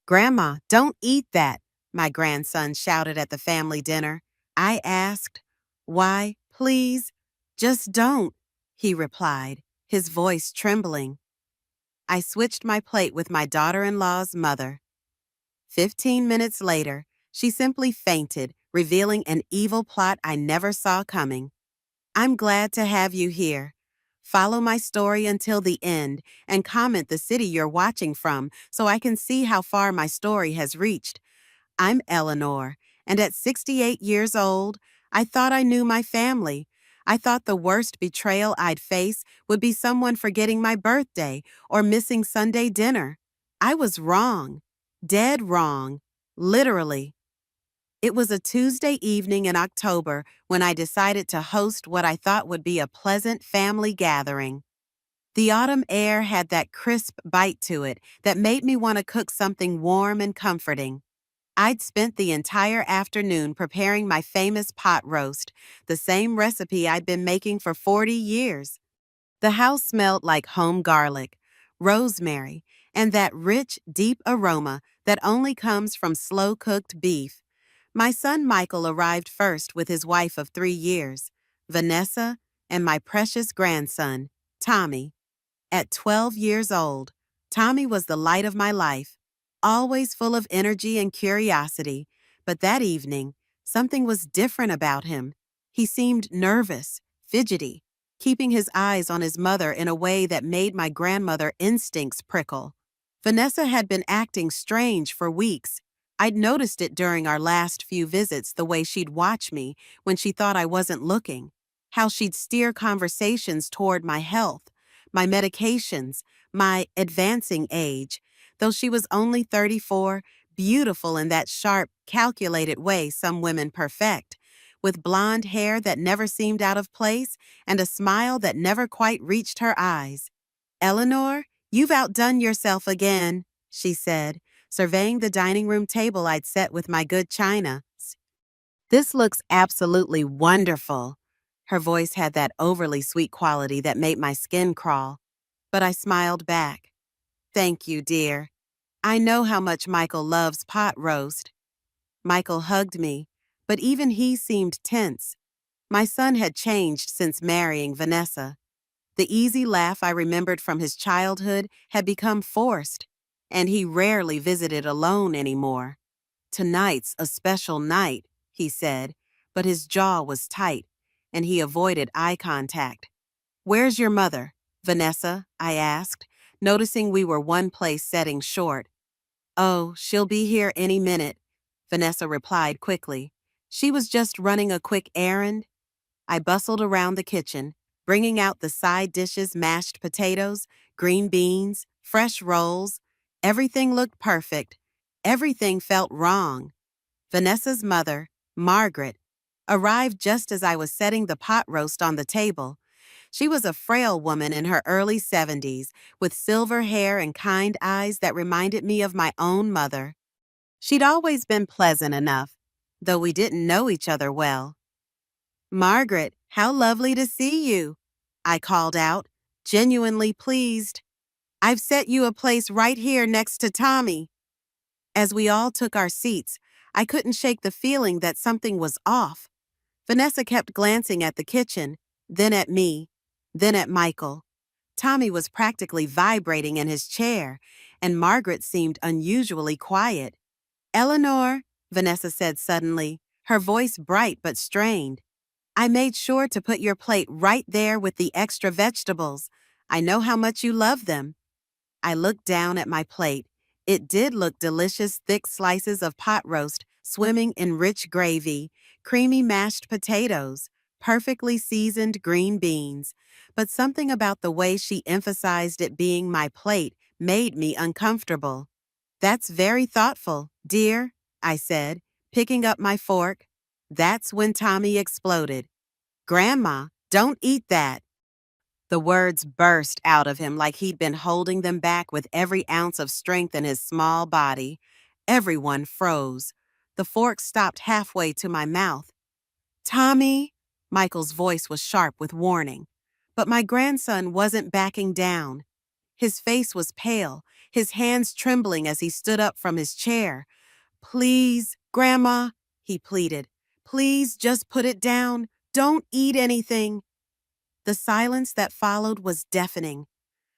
"Grandma, don't eat that," my grandson shouted at the family dinner. I asked, "Why, please, just don't," he replied, his voice trembling. I switched my plate with my daughter-in-law's mother. 15 minutes later, she simply fainted, revealing an evil plot I never saw coming. I'm glad to have you here. Follow my story until the end and comment the city you're watching from so I can see how far my story has reached. I'm Eleanor, and at 68 years old, I thought I knew my family. I thought the worst betrayal I'd face would be someone forgetting my birthday or missing Sunday dinner. I was wrong. Dead wrong. Literally. It was a Tuesday evening in October when I decided to host what I thought would be a pleasant family gathering. The autumn air had that crisp bite to it that made me want to cook something warm and comforting. I'd spent the entire afternoon preparing my famous pot roast, the same recipe I'd been making for 40 years. The house smelled like home garlic, rosemary, and that rich, deep aroma that only comes from slow-cooked beef. My son Michael arrived first with his wife of 3 years, Vanessa, and my precious grandson, Tommy. At 12 years old, Tommy was the light of my life, always full of energy and curiosity. But that evening, something was different about him. He seemed nervous, fidgety, keeping his eyes on his mother in a way that made my grandmother instincts prickle. Vanessa had been acting strange for weeks. I'd noticed it during our last few visits, the way she'd watch me when she thought I wasn't looking, how she'd steer conversations toward my health, my medications, my advancing age. Though she was only 34, beautiful in that sharp, calculated way some women perfect, with blonde hair that never seemed out of place and a smile that never quite reached her eyes. "Eleanor, you've outdone yourself again," she said, surveying the dining room table I'd set with my good china. "This looks absolutely wonderful." Her voice had that overly sweet quality that made my skin crawl. But I smiled back. "Thank you, dear. I know how much Michael loves pot roast." Michael hugged me, but even he seemed tense. My son had changed since marrying Vanessa. The easy laugh I remembered from his childhood had become forced, and he rarely visited alone anymore. "Tonight's a special night," he said, but his jaw was tight, and he avoided eye contact. "Where's your mother, Vanessa?" I asked, noticing we were one place setting short. "Oh, she'll be here any minute," Vanessa replied quickly. "She was just running a quick errand." I bustled around the kitchen, bringing out the side dishes, mashed potatoes, green beans, fresh rolls. Everything looked perfect. Everything felt wrong. Vanessa's mother, Margaret, arrived just as I was setting the pot roast on the table. She was a frail woman in her early 70s, with silver hair and kind eyes that reminded me of my own mother. She'd always been pleasant enough, though we didn't know each other well. "Margaret, how lovely to see you," I called out, genuinely pleased. "I've set you a place right here next to Tommy." As we all took our seats, I couldn't shake the feeling that something was off. Vanessa kept glancing at the kitchen, then at me, then at Michael. Tommy was practically vibrating in his chair, and Margaret seemed unusually quiet. "Eleanor," Vanessa said suddenly, her voice bright but strained, "I made sure to put your plate right there with the extra vegetables. I know how much you love them." I looked down at my plate. It did look delicious, thick slices of pot roast swimming in rich gravy, creamy mashed potatoes, perfectly seasoned green beans. But something about the way she emphasized it being my plate made me uncomfortable. "That's very thoughtful, dear," I said, picking up my fork. That's when Tommy exploded. "Grandma, don't eat that." The words burst out of him like he'd been holding them back with every ounce of strength in his small body. Everyone froze. The fork stopped halfway to my mouth. "Tommy," Michael's voice was sharp with warning. But my grandson wasn't backing down. His face was pale, his hands trembling as he stood up from his chair. "Please, Grandma," he pleaded. "Please just put it down. Don't eat anything." The silence that followed was deafening.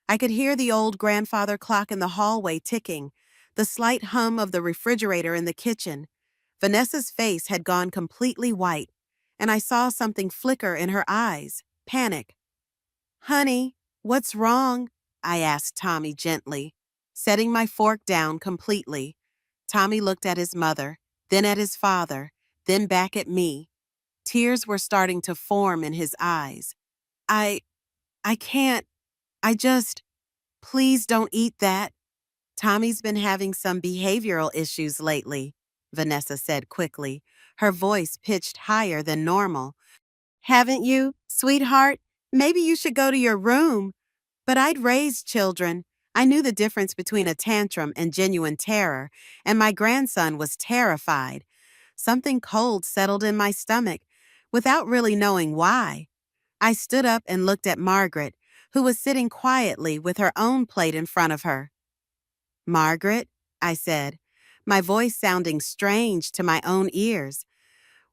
I could hear the old grandfather clock in the hallway ticking, the slight hum of the refrigerator in the kitchen. Vanessa's face had gone completely white, and I saw something flicker in her eyes, panic. "Honey, what's wrong?" I asked Tommy gently, setting my fork down completely. Tommy looked at his mother, then at his father, then back at me. Tears were starting to form in his eyes. I can't, I just, please don't eat that." "Tommy's been having some behavioral issues lately," Vanessa said quickly, her voice pitched higher than normal. "Haven't you, sweetheart? Maybe you should go to your room." But I'd raised children. I knew the difference between a tantrum and genuine terror, and my grandson was terrified. Something cold settled in my stomach, without really knowing why. I stood up and looked at Margaret, who was sitting quietly with her own plate in front of her. "Margaret," I said, my voice sounding strange to my own ears,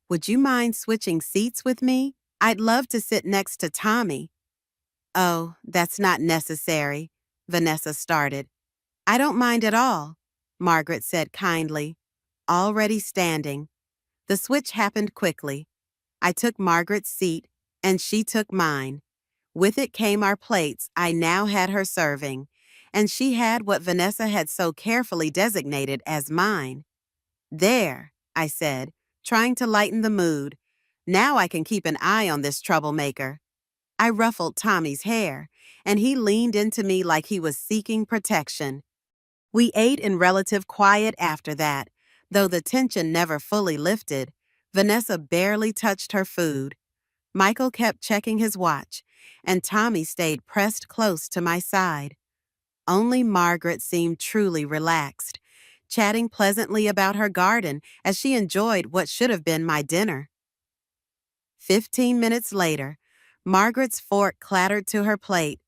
"would you mind switching seats with me? I'd love to sit next to Tommy." "Oh, that's not necessary," Vanessa started. "I don't mind at all," Margaret said kindly, already standing. The switch happened quickly. I took Margaret's seat, and she took mine. With it came our plates I now had her serving, and she had what Vanessa had so carefully designated as mine. "There," I said, trying to lighten the mood. "Now I can keep an eye on this troublemaker." I ruffled Tommy's hair, and he leaned into me like he was seeking protection. We ate in relative quiet after that, though the tension never fully lifted. Vanessa barely touched her food. Michael kept checking his watch, and Tommy stayed pressed close to my side. Only Margaret seemed truly relaxed, chatting pleasantly about her garden as she enjoyed what should have been my dinner. 15 minutes later, Margaret's fork clattered to her plate.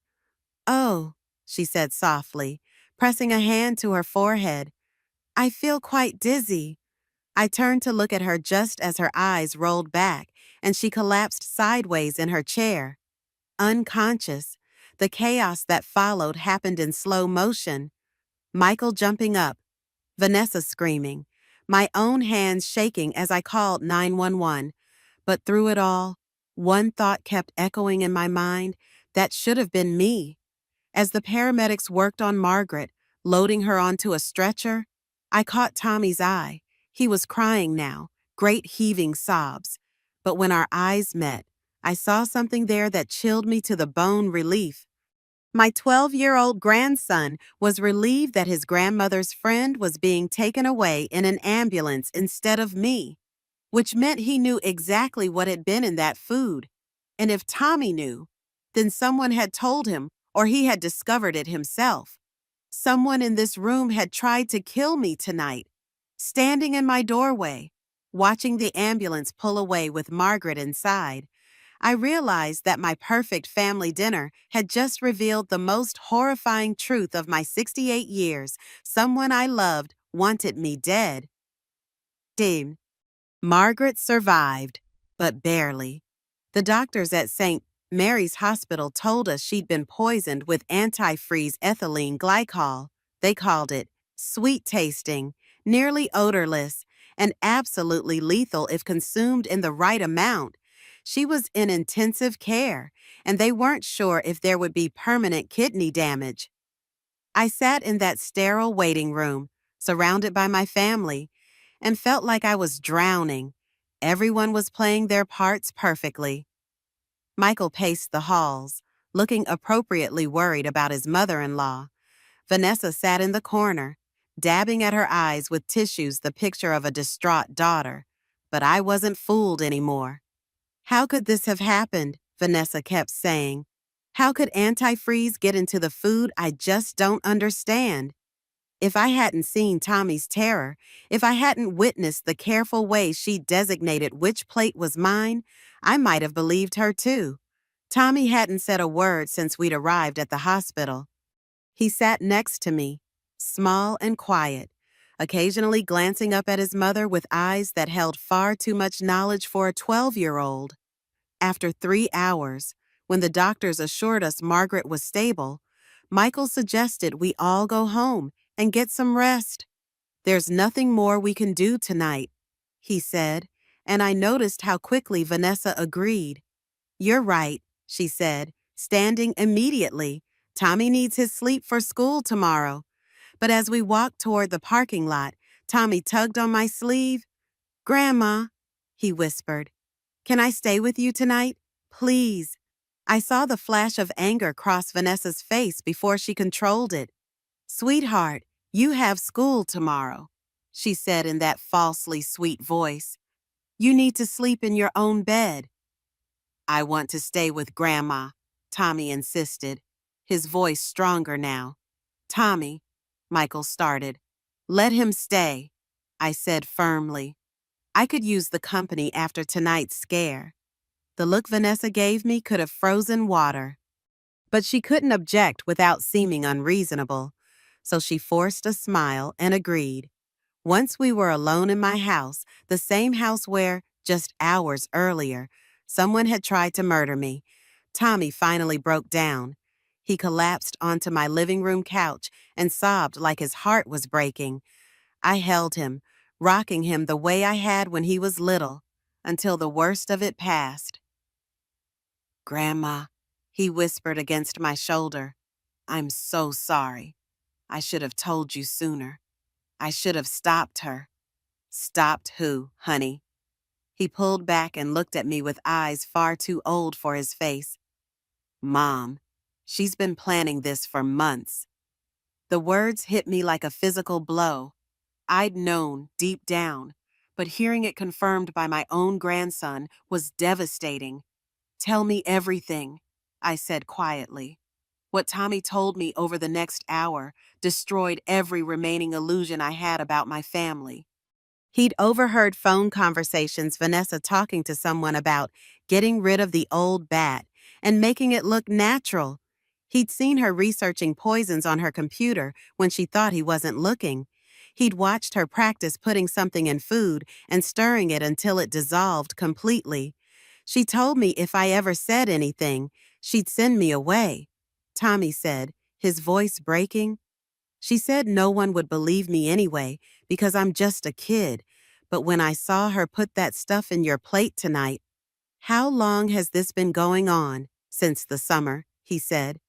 "Oh," she said softly, pressing a hand to her forehead. "I feel quite dizzy." I turned to look at her just as her eyes rolled back and she collapsed sideways in her chair. Unconscious, the chaos that followed happened in slow motion. Michael jumping up, Vanessa screaming, my own hands shaking as I called 911. But through it all, one thought kept echoing in my mind: that should have been me. As the paramedics worked on Margaret, loading her onto a stretcher, I caught Tommy's eye. He was crying now, great heaving sobs. But when our eyes met, I saw something there that chilled me to the bone: relief. My 12-year-old grandson was relieved that his grandmother's friend was being taken away in an ambulance instead of me, which meant he knew exactly what had been in that food. And if Tommy knew, then someone had told him, or he had discovered it himself. Someone in this room had tried to kill me tonight. Standing in my doorway, watching the ambulance pull away with Margaret inside, I realized that my perfect family dinner had just revealed the most horrifying truth of my 68 years. Someone I loved wanted me dead. Damn. Margaret survived, but barely. The doctors at St. Mary's Hospital told us she'd been poisoned with antifreeze ethylene glycol. They called it sweet-tasting, nearly odorless, and absolutely lethal if consumed in the right amount. She was in intensive care, and they weren't sure if there would be permanent kidney damage. I sat in that sterile waiting room, surrounded by my family, and felt like I was drowning. Everyone was playing their parts perfectly. Michael paced the halls, looking appropriately worried about his mother-in-law. Vanessa sat in the corner, dabbing at her eyes with tissues, the picture of a distraught daughter. But I wasn't fooled anymore. "How could this have happened?" Vanessa kept saying. "How could antifreeze get into the food? I just don't understand." If I hadn't seen Tommy's terror, if I hadn't witnessed the careful way she designated which plate was mine, I might have believed her too. Tommy hadn't said a word since we'd arrived at the hospital. He sat next to me, small and quiet, occasionally glancing up at his mother with eyes that held far too much knowledge for a 12-year-old. After 3 hours, when the doctors assured us Margaret was stable, Michael suggested we all go home and get some rest. "There's nothing more we can do tonight," he said, and I noticed how quickly Vanessa agreed. "You're right," she said, standing immediately. "Tommy needs his sleep for school tomorrow." But as we walked toward the parking lot, Tommy tugged on my sleeve. "Grandma," he whispered, "can I stay with you tonight? Please." I saw the flash of anger cross Vanessa's face before she controlled it. "Sweetheart, you have school tomorrow," she said in that falsely sweet voice. "You need to sleep in your own bed." "I want to stay with Grandma," Tommy insisted, his voice stronger now. "Tommy," Michael started. "Let him stay," I said firmly. I could use the company after tonight's scare. The look Vanessa gave me could have frozen water. But she couldn't object without seeming unreasonable, so she forced a smile and agreed. Once we were alone in my house, the same house where, just hours earlier, someone had tried to murder me, Tommy finally broke down. He collapsed onto my living room couch and sobbed like his heart was breaking. I held him, rocking him the way I had when he was little, until the worst of it passed. "Grandma," he whispered against my shoulder, "I'm so sorry. I should have told you sooner. I should have stopped her." "Stopped who, honey?" He pulled back and looked at me with eyes far too old for his face. "Mom. She's been planning this for months." The words hit me like a physical blow. I'd known deep down, but hearing it confirmed by my own grandson was devastating. "Tell me everything," I said quietly. What Tommy told me over the next hour destroyed every remaining illusion I had about my family. He'd overheard phone conversations Vanessa talking to someone about getting rid of the old bat and making it look natural. He'd seen her researching poisons on her computer when she thought he wasn't looking. He'd watched her practice putting something in food and stirring it until it dissolved completely. She told me if I ever said anything, she'd send me away. Tommy said, his voice breaking. "She said no one would believe me anyway, because I'm just a kid. But when I saw her put that stuff in your plate tonight—" "How long has this been going on?" "Since the summer," he said.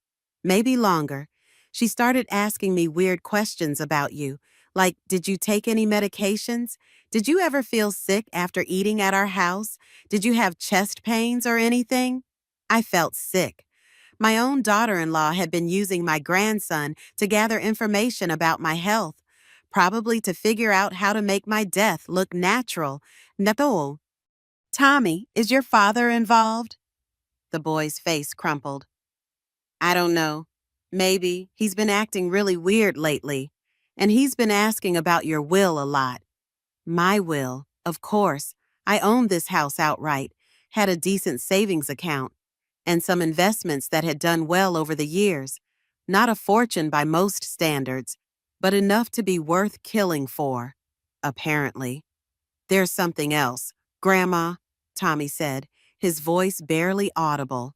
"Maybe longer. She started asking me weird questions about you, like, did you take any medications? Did you ever feel sick after eating at our house? Did you have chest pains or anything?" I felt sick. My own daughter-in-law had been using my grandson to gather information about my health, probably to figure out how to make my death look natural. "Nato." "Tommy, is your father involved?" The boy's face crumpled. "I don't know. Maybe. He's been acting really weird lately. And he's been asking about your will a lot." "My will, of course. I owned this house outright, had a decent savings account, and some investments that had done well over the years. Not a fortune by most standards, but enough to be worth killing for, apparently." "There's something else. Grandma," Tommy said, his voice barely audible.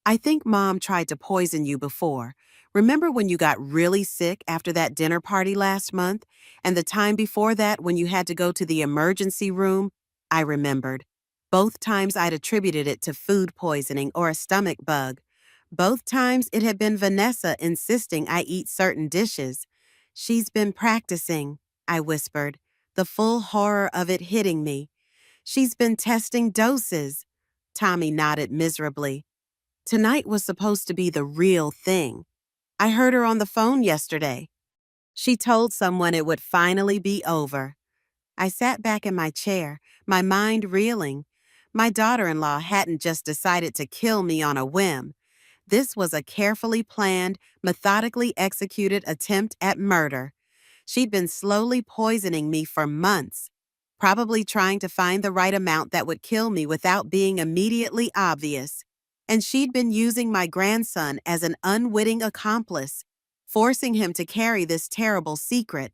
"I think Mom tried to poison you before. Remember when you got really sick after that dinner party last month? And the time before that when you had to go to the emergency room?" I remembered. Both times I'd attributed it to food poisoning or a stomach bug. Both times it had been Vanessa insisting I eat certain dishes. "She's been practicing," I whispered, the full horror of it hitting me. "She's been testing doses." Tommy nodded miserably. "Tonight was supposed to be the real thing. I heard her on the phone yesterday. She told someone it would finally be over." I sat back in my chair, my mind reeling. My daughter-in-law hadn't just decided to kill me on a whim. This was a carefully planned, methodically executed attempt at murder. She'd been slowly poisoning me for months, probably trying to find the right amount that would kill me without being immediately obvious. And she'd been using my grandson as an unwitting accomplice. forcing him to carry this terrible secret.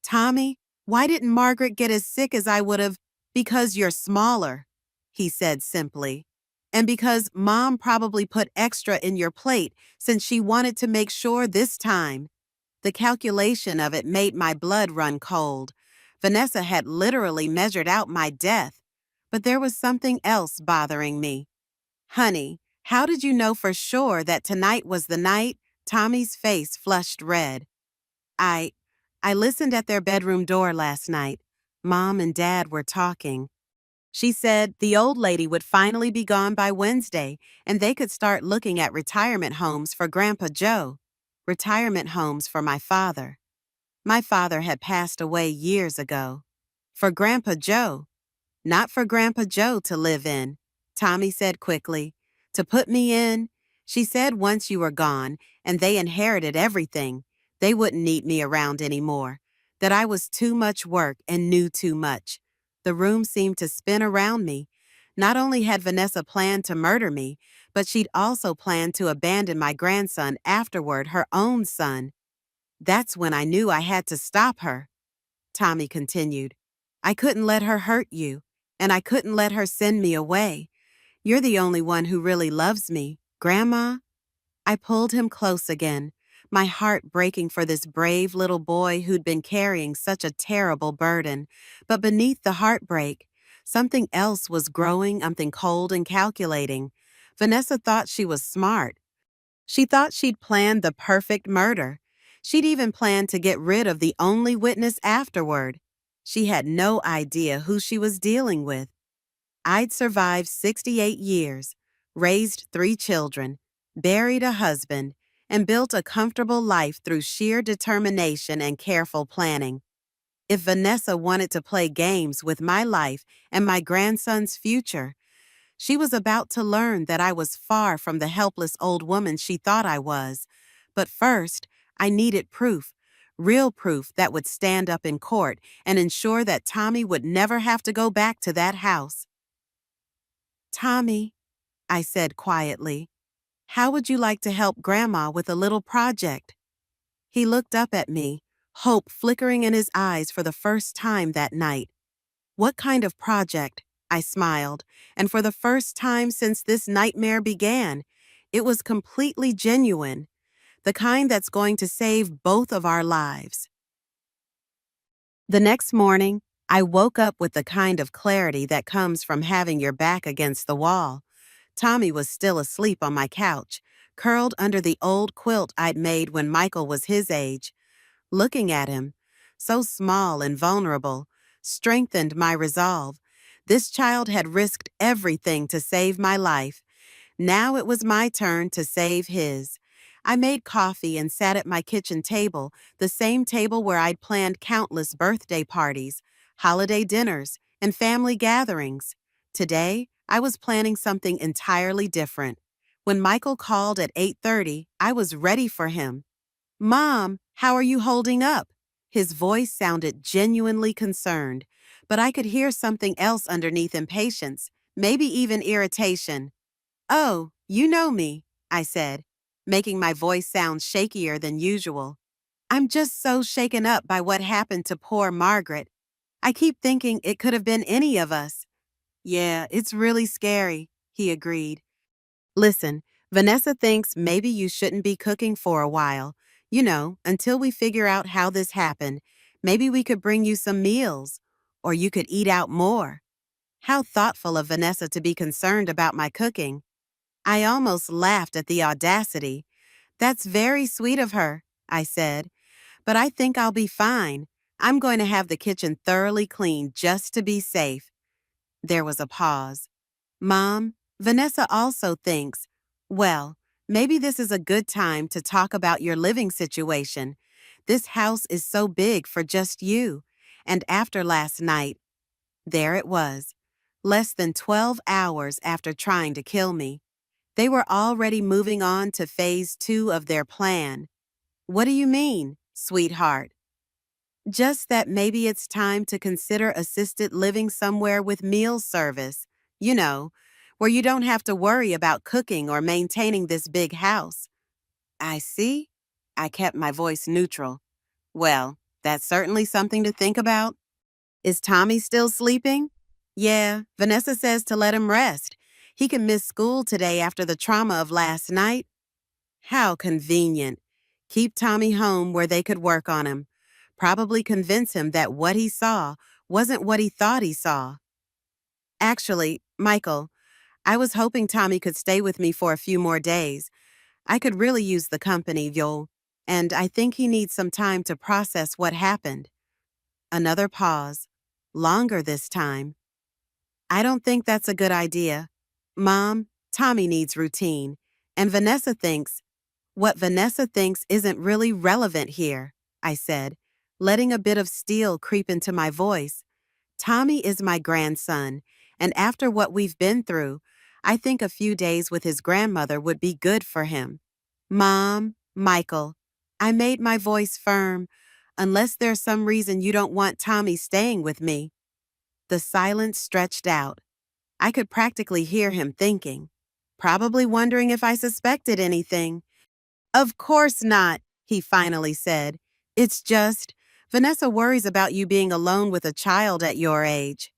Tommy, why didn't Margaret get as sick as I would have? Because you're smaller, he said simply. And because Mom probably put extra in your plate since she wanted to make sure this time. The calculation of it made my blood run cold. Vanessa had literally measured out my death. But there was something else bothering me. Honey, how did you know for sure that tonight was the night? Tommy's face flushed red. I I listened at their bedroom door last night. Mom and Dad were talking. She said the old lady would finally be gone by Wednesday and they could start looking at retirement homes for Grandpa Joe. Retirement homes for my father. My father had passed away years ago. For Grandpa Joe. Not for Grandpa Joe to live in, Tommy said quickly. To put me in? She said once you were gone and they inherited everything, they wouldn't need me around anymore. That I was too much work and knew too much. The room seemed to spin around me. Not only had Vanessa planned to murder me, but she'd also planned to abandon my grandson afterward, her own son. That's when I knew I had to stop her. Tommy continued. I couldn't let her hurt you, and I couldn't let her send me away. You're the only one who really loves me, Grandma. I pulled him close again, my heart breaking for this brave little boy who'd been carrying such a terrible burden. But beneath the heartbreak, something else was growing, something cold and calculating. Vanessa thought she was smart. She thought she'd planned the perfect murder. She'd even planned to get rid of the only witness afterward. She had no idea who she was dealing with. I'd survived 68 years, raised 3 children, buried a husband, and built a comfortable life through sheer determination and careful planning. If Vanessa wanted to play games with my life and my grandson's future, she was about to learn that I was far from the helpless old woman she thought I was. But first, I needed proof, real proof that would stand up in court and ensure that Tommy would never have to go back to that house. Tommy, I said quietly, how would you like to help Grandma with a little project? He looked up at me, hope flickering in his eyes for the first time that night. What kind of project? I smiled, and for the first time since this nightmare began, it was completely genuine, the kind that's going to save both of our lives. The next morning, I woke up with the kind of clarity that comes from having your back against the wall. Tommy was still asleep on my couch, curled under the old quilt I'd made when Michael was his age. Looking at him, so small and vulnerable, strengthened my resolve. This child had risked everything to save my life. Now it was my turn to save his. I made coffee and sat at my kitchen table, the same table where I'd planned countless birthday parties, holiday dinners, and family gatherings. Today, I was planning something entirely different. When Michael called at 8:30, I was ready for him. Mom, how are you holding up? His voice sounded genuinely concerned, but I could hear something else underneath impatience, maybe even irritation. Oh, you know me, I said, making my voice sound shakier than usual. I'm just so shaken up by what happened to poor Margaret. I keep thinking it could have been any of us. Yeah, it's really scary, he agreed. Listen, Vanessa thinks maybe you shouldn't be cooking for a while. You know, until we figure out how this happened. Maybe we could bring you some meals. Or you could eat out more. How thoughtful of Vanessa to be concerned about my cooking. I almost laughed at the audacity. That's very sweet of her, I said. But I think I'll be fine. I'm going to have the kitchen thoroughly cleaned just to be safe. There was a pause. Mom, Vanessa also thinks, well, maybe this is a good time to talk about your living situation. This house is so big for just you. And after last night, there it was. Less than 12 hours after trying to kill me. They were already moving on to phase 2 of their plan. What do you mean, sweetheart? Just that maybe it's time to consider assisted living somewhere with meal service. You know, where you don't have to worry about cooking or maintaining this big house. I see. I kept my voice neutral. Well, that's certainly something to think about. Is Tommy still sleeping? Yeah, Vanessa says to let him rest. He can miss school today after the trauma of last night. How convenient. Keep Tommy home where they could work on him. Probably convince him that what he saw wasn't what he thought he saw. Actually, Michael, I was hoping Tommy could stay with me for a few more days. I could really use the company, Joel, and I think he needs some time to process what happened. Another pause. Longer this time. I don't think that's a good idea. Mom, Tommy needs routine, and Vanessa thinks isn't really relevant here, I said, letting a bit of steel creep into my voice. Tommy is my grandson, and after what we've been through, I think a few days with his grandmother would be good for him. Mom, Michael, I made my voice firm, unless there's some reason you don't want Tommy staying with me. The silence stretched out. I could practically hear him thinking, probably wondering if I suspected anything. Of course not, he finally said. It's just, Vanessa worries about you being alone with a child at your age.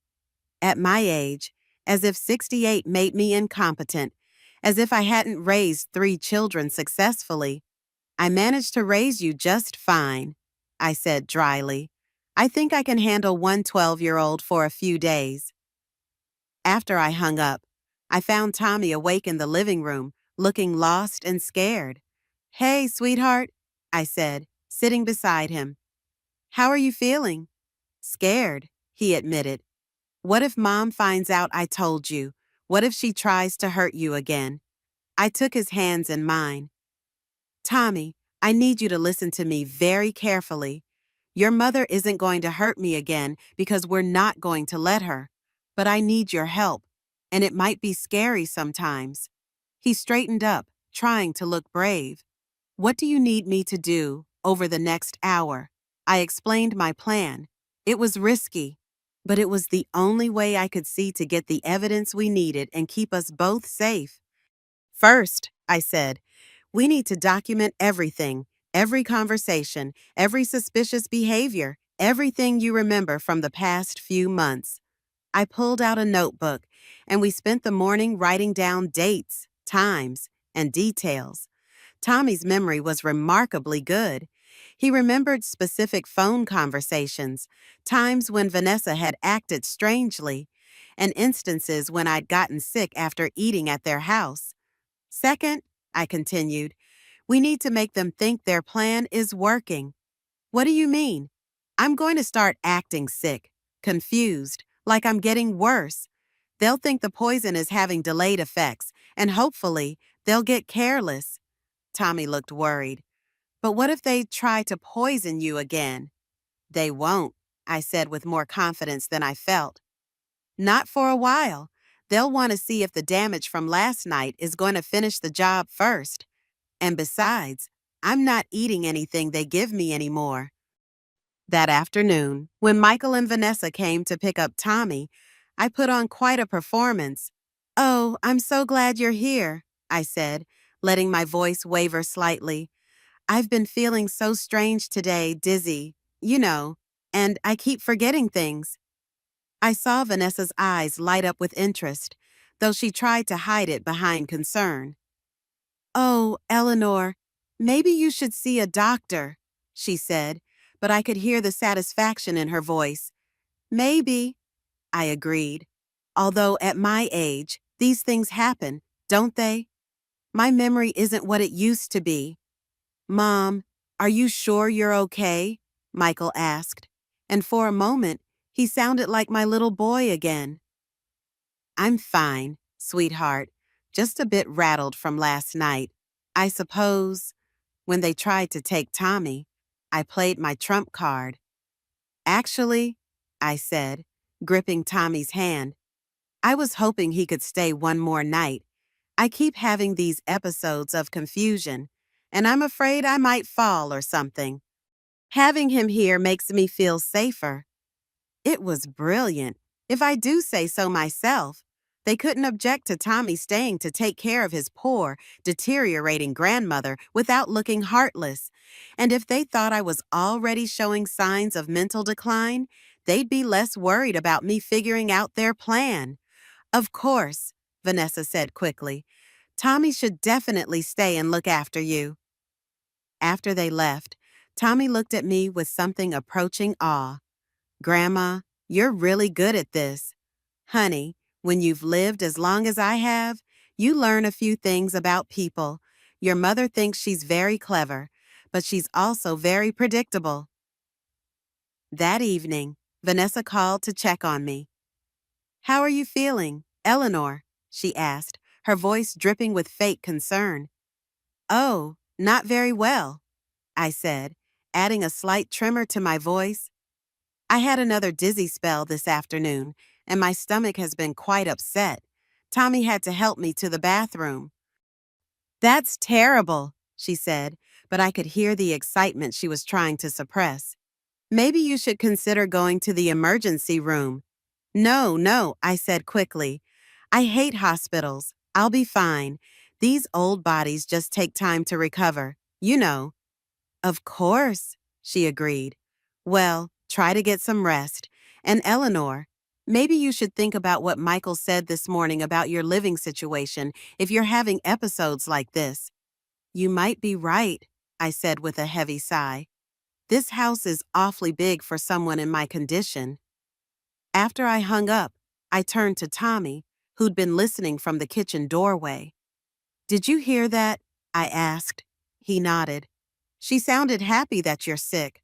At my age, as if 68 made me incompetent, as if I hadn't raised 3 children successfully. I managed to raise you just fine, I said dryly. I think I can handle one 12-year-old for a few days. After I hung up, I found Tommy awake in the living room, looking lost and scared. Hey, sweetheart, I said, sitting beside him. How are you feeling? Scared, he admitted. What if Mom finds out I told you? What if she tries to hurt you again? I took his hands in mine. Tommy, I need you to listen to me very carefully. Your mother isn't going to hurt me again because we're not going to let her. But I need your help, and it might be scary sometimes. He straightened up, trying to look brave. What do you need me to do over the next hour? I explained my plan. It was risky, but it was the only way I could see to get the evidence we needed and keep us both safe. First, I said, we need to document everything, every conversation, every suspicious behavior, everything you remember from the past few months. I pulled out a notebook, and we spent the morning writing down dates, times, and details. Tommy's memory was remarkably good. He remembered specific phone conversations, times when Vanessa had acted strangely, and instances when I'd gotten sick after eating at their house. Second, I continued, we need to make them think their plan is working. What do you mean? I'm going to start acting sick, confused, like I'm getting worse. They'll think the poison is having delayed effects, and hopefully, they'll get careless. Tommy looked worried. But what if they try to poison you again? They won't, I said with more confidence than I felt. Not for a while. They'll want to see if the damage from last night is going to finish the job first. And besides, I'm not eating anything they give me anymore. That afternoon, when Michael and Vanessa came to pick up Tommy, I put on quite a performance. Oh, I'm so glad you're here, I said, letting my voice waver slightly. I've been feeling so strange today, dizzy, and I keep forgetting things. I saw Vanessa's eyes light up with interest, though she tried to hide it behind concern. Oh, Eleanor, maybe you should see a doctor, she said, but I could hear the satisfaction in her voice. Maybe, I agreed. Although at my age, these things happen, don't they? My memory isn't what it used to be. Mom, are you sure you're okay? Michael asked, and for a moment, he sounded like my little boy again. I'm fine, sweetheart, just a bit rattled from last night. I suppose, when they tried to take Tommy, I played my trump card. Actually, I said, gripping Tommy's hand, I was hoping he could stay one more night. I keep having these episodes of confusion, and I'm afraid I might fall or something. Having him here makes me feel safer. It was brilliant, if I do say so myself. They couldn't object to Tommy staying to take care of his poor, deteriorating grandmother without looking heartless. And if they thought I was already showing signs of mental decline, they'd be less worried about me figuring out their plan. Of course, Vanessa said quickly. Tommy should definitely stay and look after you. After they left, Tommy looked at me with something approaching awe. Grandma, you're really good at this. Honey, when you've lived as long as I have, you learn a few things about people. Your mother thinks she's very clever, but she's also very predictable. That evening, Vanessa called to check on me. How are you feeling, Eleanor? She asked, her voice dripping with fake concern. Oh, not very well, I said, adding a slight tremor to my voice. I had another dizzy spell this afternoon, and my stomach has been quite upset. Tommy had to help me to the bathroom. That's terrible, she said, but I could hear the excitement she was trying to suppress. Maybe you should consider going to the emergency room. No, I said quickly. I hate hospitals. I'll be fine. These old bodies just take time to recover. You know. Of course, she agreed. Well, try to get some rest. And Eleanor, maybe you should think about what Michael said this morning about your living situation if you're having episodes like this. You might be right, I said with a heavy sigh. This house is awfully big for someone in my condition. After I hung up, I turned to Tommy, who'd been listening from the kitchen doorway. Did you hear that? I asked. He nodded. She sounded happy that you're sick.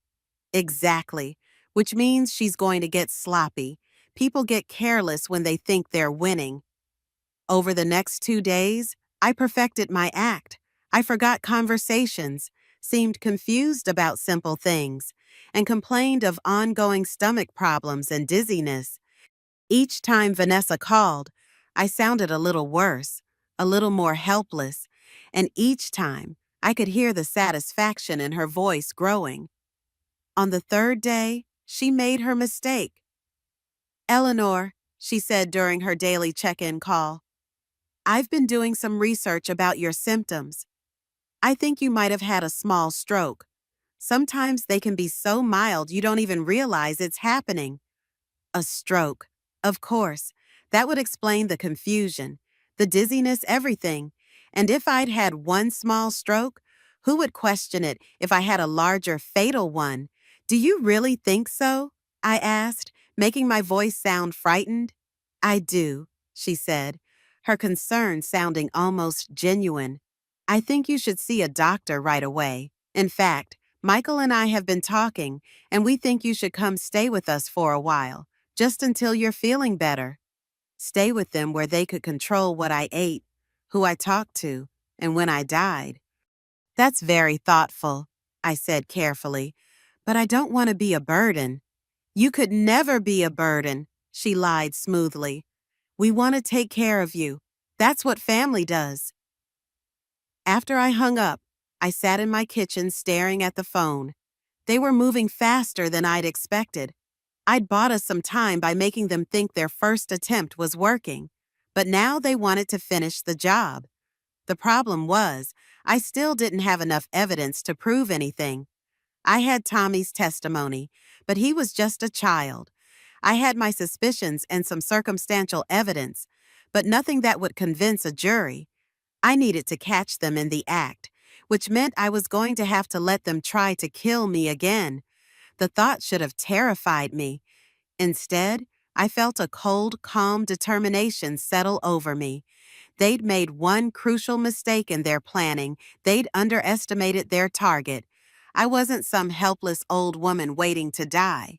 Exactly, which means she's going to get sloppy. People get careless when they think they're winning. Over the next 2 days, I perfected my act. I forgot conversations, seemed confused about simple things, and complained of ongoing stomach problems and dizziness. Each time Vanessa called, I sounded a little worse, a little more helpless, and each time I could hear the satisfaction in her voice growing. On the third day, she made her mistake. Eleanor, she said during her daily check-in call, I've been doing some research about your symptoms. I think you might have had a small stroke. Sometimes they can be so mild you don't even realize it's happening. A stroke. Of course. That would explain the confusion, the dizziness, everything. And if I'd had one small stroke, who would question it if I had a larger, fatal one? Do you really think so? I asked, making my voice sound frightened. I do, she said, her concern sounding almost genuine. I think you should see a doctor right away. In fact, Michael and I have been talking, and we think you should come stay with us for a while, just until you're feeling better. Stay with them where they could control what I ate, who I talked to, and when I died. That's very thoughtful, I said carefully, but I don't want to be a burden. You could never be a burden, she lied smoothly. We want to take care of you. That's what family does. After I hung up, I sat in my kitchen staring at the phone. They were moving faster than I'd expected. I'd bought us some time by making them think their first attempt was working, but now they wanted to finish the job. The problem was, I still didn't have enough evidence to prove anything. I had Tommy's testimony, but he was just a child. I had my suspicions and some circumstantial evidence, but nothing that would convince a jury. I needed to catch them in the act, which meant I was going to have to let them try to kill me again. The thought should have terrified me. Instead, I felt a cold, calm determination settle over me. They'd made one crucial mistake in their planning. They'd underestimated their target. I wasn't some helpless old woman waiting to die.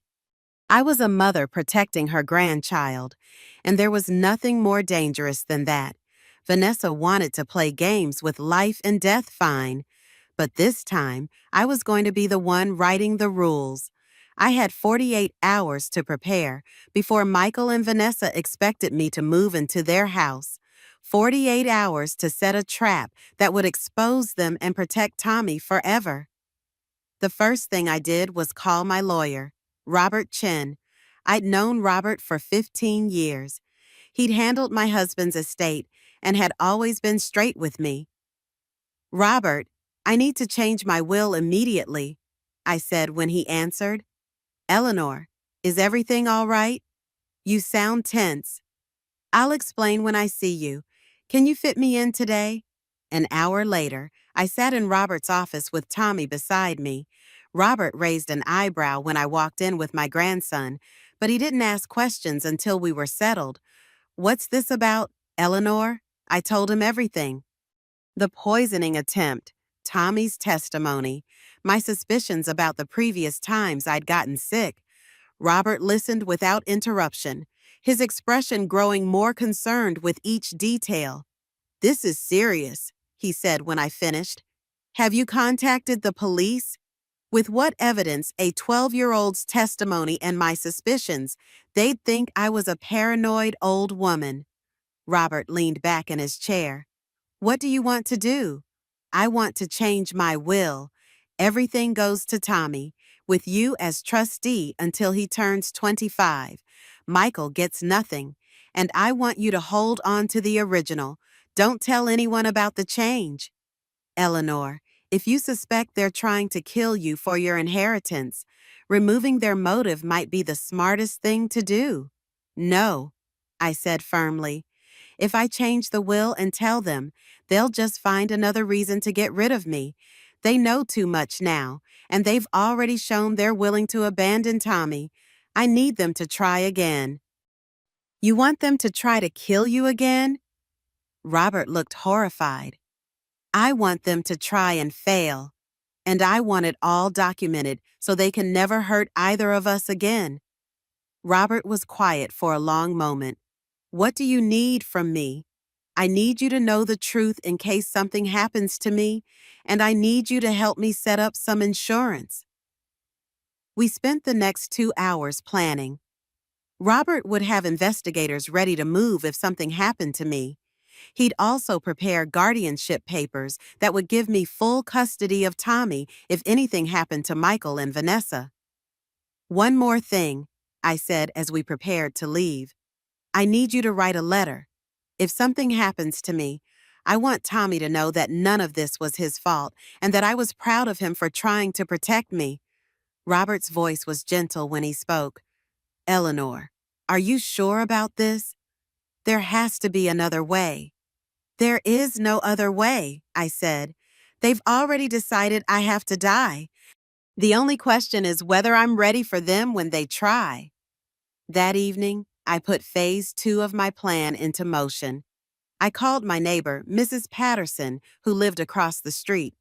I was a mother protecting her grandchild, and there was nothing more dangerous than that. Vanessa wanted to play games with life and death fine, but this time I was going to be the one writing the rules. I had 48 hours to prepare before Michael and Vanessa expected me to move into their house. 48 hours to set a trap that would expose them and protect Tommy forever. The first thing I did was call my lawyer, Robert Chen. I'd known Robert for 15 years. He'd handled my husband's estate and had always been straight with me. "Robert, I need to change my will immediately," I said when he answered. "Eleanor, is everything all right? You sound tense." "I'll explain when I see you. Can you fit me in today?" An hour later, I sat in Robert's office with Tommy beside me. Robert raised an eyebrow when I walked in with my grandson, but he didn't ask questions until we were settled. "What's this about, Eleanor?" I told him everything. The poisoning attempt, Tommy's testimony, my suspicions about the previous times I'd gotten sick. Robert listened without interruption, his expression growing more concerned with each detail. "This is serious," he said when I finished. "Have you contacted the police?" With what evidence? A 12-year-old's testimony and my suspicions, they'd think I was a paranoid old woman. Robert leaned back in his chair. "What do you want to do?" "I want to change my will. Everything goes to Tommy, with you as trustee until he turns 25. Michael gets nothing, and I want you to hold on to the original. Don't tell anyone about the change." "Eleanor, if you suspect they're trying to kill you for your inheritance, removing their motive might be the smartest thing to do." "No," I said firmly. "If I change the will and tell them, they'll just find another reason to get rid of me. They know too much now, and they've already shown they're willing to abandon Tommy. I need them to try again." "You want them to try to kill you again?" Robert looked horrified. "I want them to try and fail, and I want it all documented so they can never hurt either of us again." Robert was quiet for a long moment. "What do you need from me?" "I need you to know the truth in case something happens to me, and I need you to help me set up some insurance." We spent the next 2 hours planning. Robert would have investigators ready to move if something happened to me. He'd also prepare guardianship papers that would give me full custody of Tommy if anything happened to Michael and Vanessa. "One more thing," I said as we prepared to leave. "I need you to write a letter. If something happens to me, I want Tommy to know that none of this was his fault and that I was proud of him for trying to protect me." Robert's voice was gentle when he spoke. "Eleanor, are you sure about this? There has to be another way." "There is no other way," I said. "They've already decided I have to die. The only question is whether I'm ready for them when they try." That evening, I put phase 2 of my plan into motion. I called my neighbor, Mrs. Patterson, who lived across the street.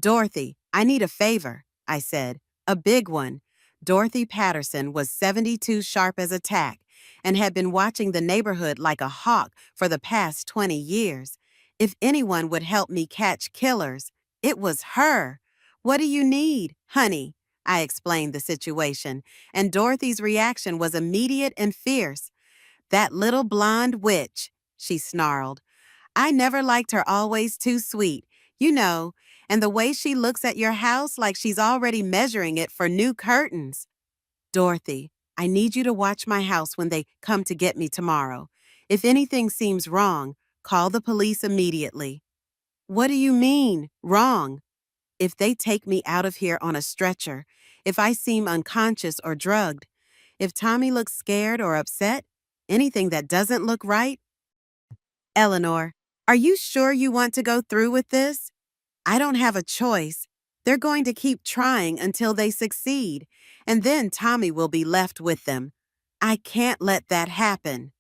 "Dorothy, I need a favor," I said. "A big one." Dorothy Patterson was 72 sharp as a tack and had been watching the neighborhood like a hawk for the past 20 years. If anyone would help me catch killers, it was her. "What do you need, honey?" I explained the situation, and Dorothy's reaction was immediate and fierce. "That little blonde witch," she snarled. "I never liked her, always too sweet, you know, and the way she looks at your house like she's already measuring it for new curtains." "Dorothy, I need you to watch my house when they come to get me tomorrow. If anything seems wrong, call the police immediately." "What do you mean, wrong?" "If they take me out of here on a stretcher, if I seem unconscious or drugged, if Tommy looks scared or upset, anything that doesn't look right." "Eleanor, are you sure you want to go through with this?" "I don't have a choice. They're going to keep trying until they succeed, and then Tommy will be left with them. I can't let that happen."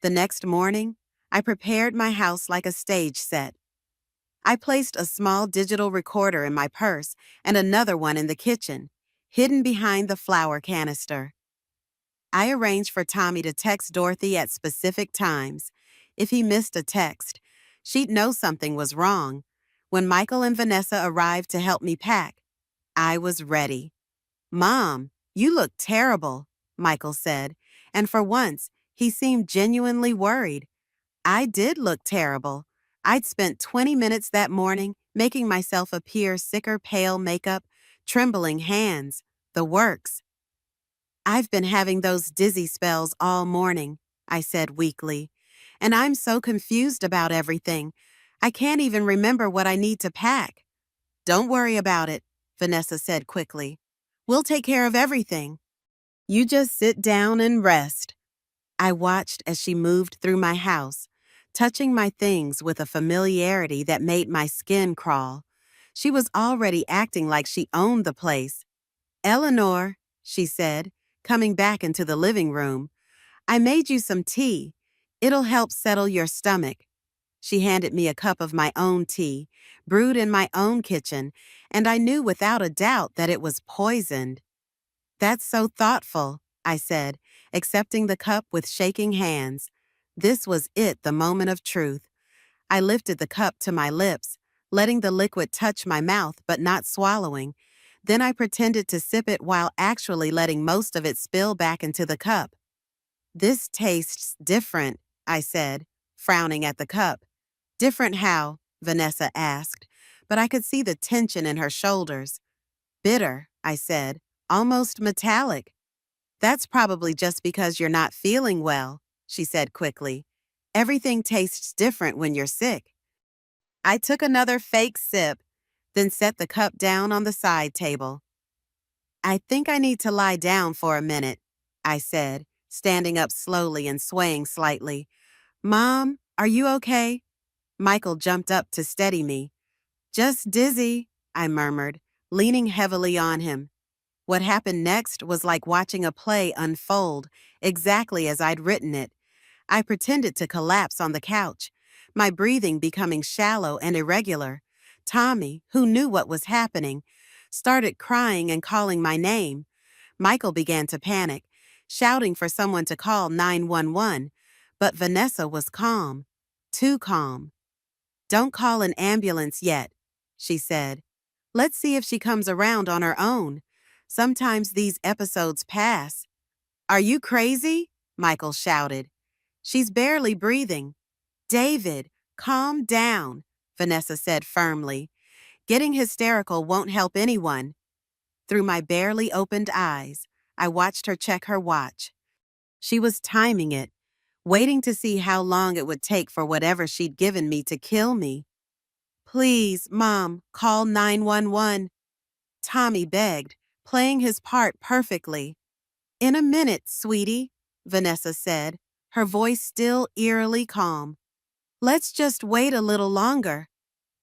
The next morning, I prepared my house like a stage set. I placed a small digital recorder in my purse and another one in the kitchen, hidden behind the flour canister. I arranged for Tommy to text Dorothy at specific times. If he missed a text, she'd know something was wrong. When Michael and Vanessa arrived to help me pack, I was ready. "Mom, you look terrible," Michael said, and for once, he seemed genuinely worried. I did look terrible. I'd spent 20 minutes that morning making myself appear sicker pale makeup, trembling hands, the works. "I've been having those dizzy spells all morning," I said weakly. And I'm so confused about everything. I can't even remember what I need to pack. Don't worry about it, Vanessa said quickly. We'll take care of everything. You just sit down and rest. I watched as she moved through my house, touching my things with a familiarity that made my skin crawl. She was already acting like she owned the place. Eleanor, she said, coming back into the living room, I made you some tea. It'll help settle your stomach. She handed me a cup of my own tea, brewed in my own kitchen, and I knew without a doubt that it was poisoned. That's so thoughtful, I said, accepting the cup with shaking hands. This was it, the moment of truth. I lifted the cup to my lips, letting the liquid touch my mouth but not swallowing. Then I pretended to sip it while actually letting most of it spill back into the cup. This tastes different, I said, frowning at the cup. Different how? Vanessa asked, but I could see the tension in her shoulders. Bitter, I said, almost metallic. That's probably just because you're not feeling well, she said quickly. Everything tastes different when you're sick. I took another fake sip, then set the cup down on the side table. I think I need to lie down for a minute, I said, standing up slowly and swaying slightly. Mom, are you okay? Michael jumped up to steady me. Just dizzy, I murmured, leaning heavily on him. What happened next was like watching a play unfold, exactly as I'd written it. I pretended to collapse on the couch, my breathing becoming shallow and irregular. Tommy, who knew what was happening, started crying and calling my name. Michael began to panic, shouting for someone to call 911, but Vanessa was calm, too calm. Don't call an ambulance yet, she said. Let's see if she comes around on her own. Sometimes these episodes pass. Are you crazy? Michael shouted. She's barely breathing. David, calm down, Vanessa said firmly. Getting hysterical won't help anyone. Through my barely opened eyes, I watched her check her watch. She was timing it, waiting to see how long it would take for whatever she'd given me to kill me. Please, Mom, call 911. Tommy begged, playing his part perfectly. In a minute, sweetie, Vanessa said, her voice still eerily calm. Let's just wait a little longer.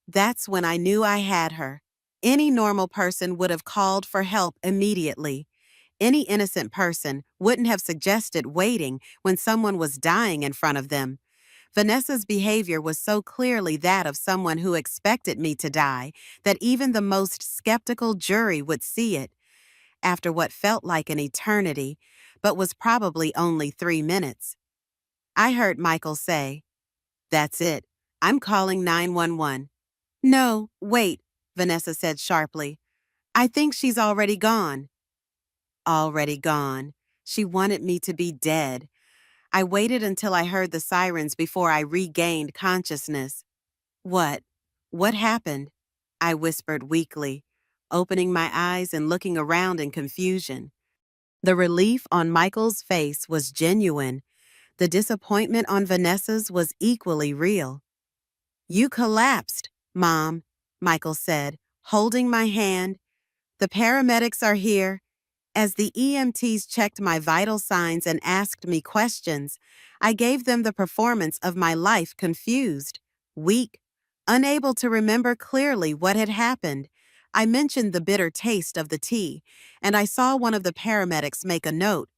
That's when I knew I had her. Any normal person would have called for help immediately. Any innocent person wouldn't have suggested waiting when someone was dying in front of them. Vanessa's behavior was so clearly that of someone who expected me to die that even the most skeptical jury would see it. After what felt like an eternity, but was probably only 3 minutes. I heard Michael say, "That's it. I'm calling 911. No, wait, Vanessa said sharply. I think she's already gone. Already gone. She wanted me to be dead. I waited until I heard the sirens before I regained consciousness. What? What happened? I whispered weakly, opening my eyes and looking around in confusion. The relief on Michael's face was genuine. The disappointment on Vanessa's was equally real. You collapsed, Mom, Michael said, holding my hand. The paramedics are here. As the EMTs checked my vital signs and asked me questions, I gave them the performance of my life, confused, weak, unable to remember clearly what had happened. I mentioned the bitter taste of the tea, and I saw one of the paramedics make a note.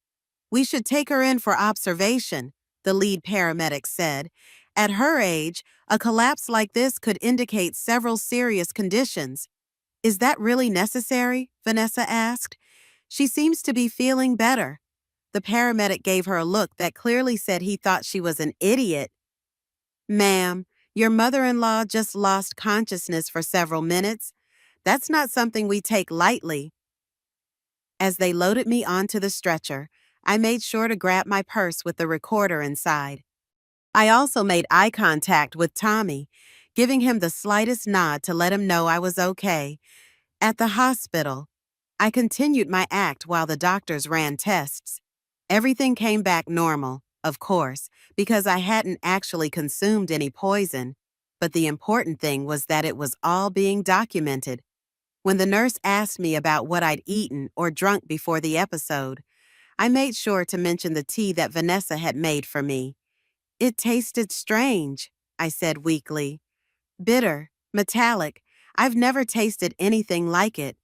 We should take her in for observation, the lead paramedic said. At her age, a collapse like this could indicate several serious conditions. Is that really necessary? Vanessa asked. She seems to be feeling better. The paramedic gave her a look that clearly said he thought she was an idiot. Ma'am, your mother-in-law just lost consciousness for several minutes. That's not something we take lightly. As they loaded me onto the stretcher, I made sure to grab my purse with the recorder inside. I also made eye contact with Tommy, giving him the slightest nod to let him know I was okay. At the hospital, I continued my act while the doctors ran tests. Everything came back normal. of course, because I hadn't actually consumed any poison. But the important thing was that it was all being documented. When the nurse asked me about what I'd eaten or drunk before the episode, I made sure to mention the tea that Vanessa had made for me. It tasted strange, I said weakly. Bitter, metallic. I've never tasted anything like it.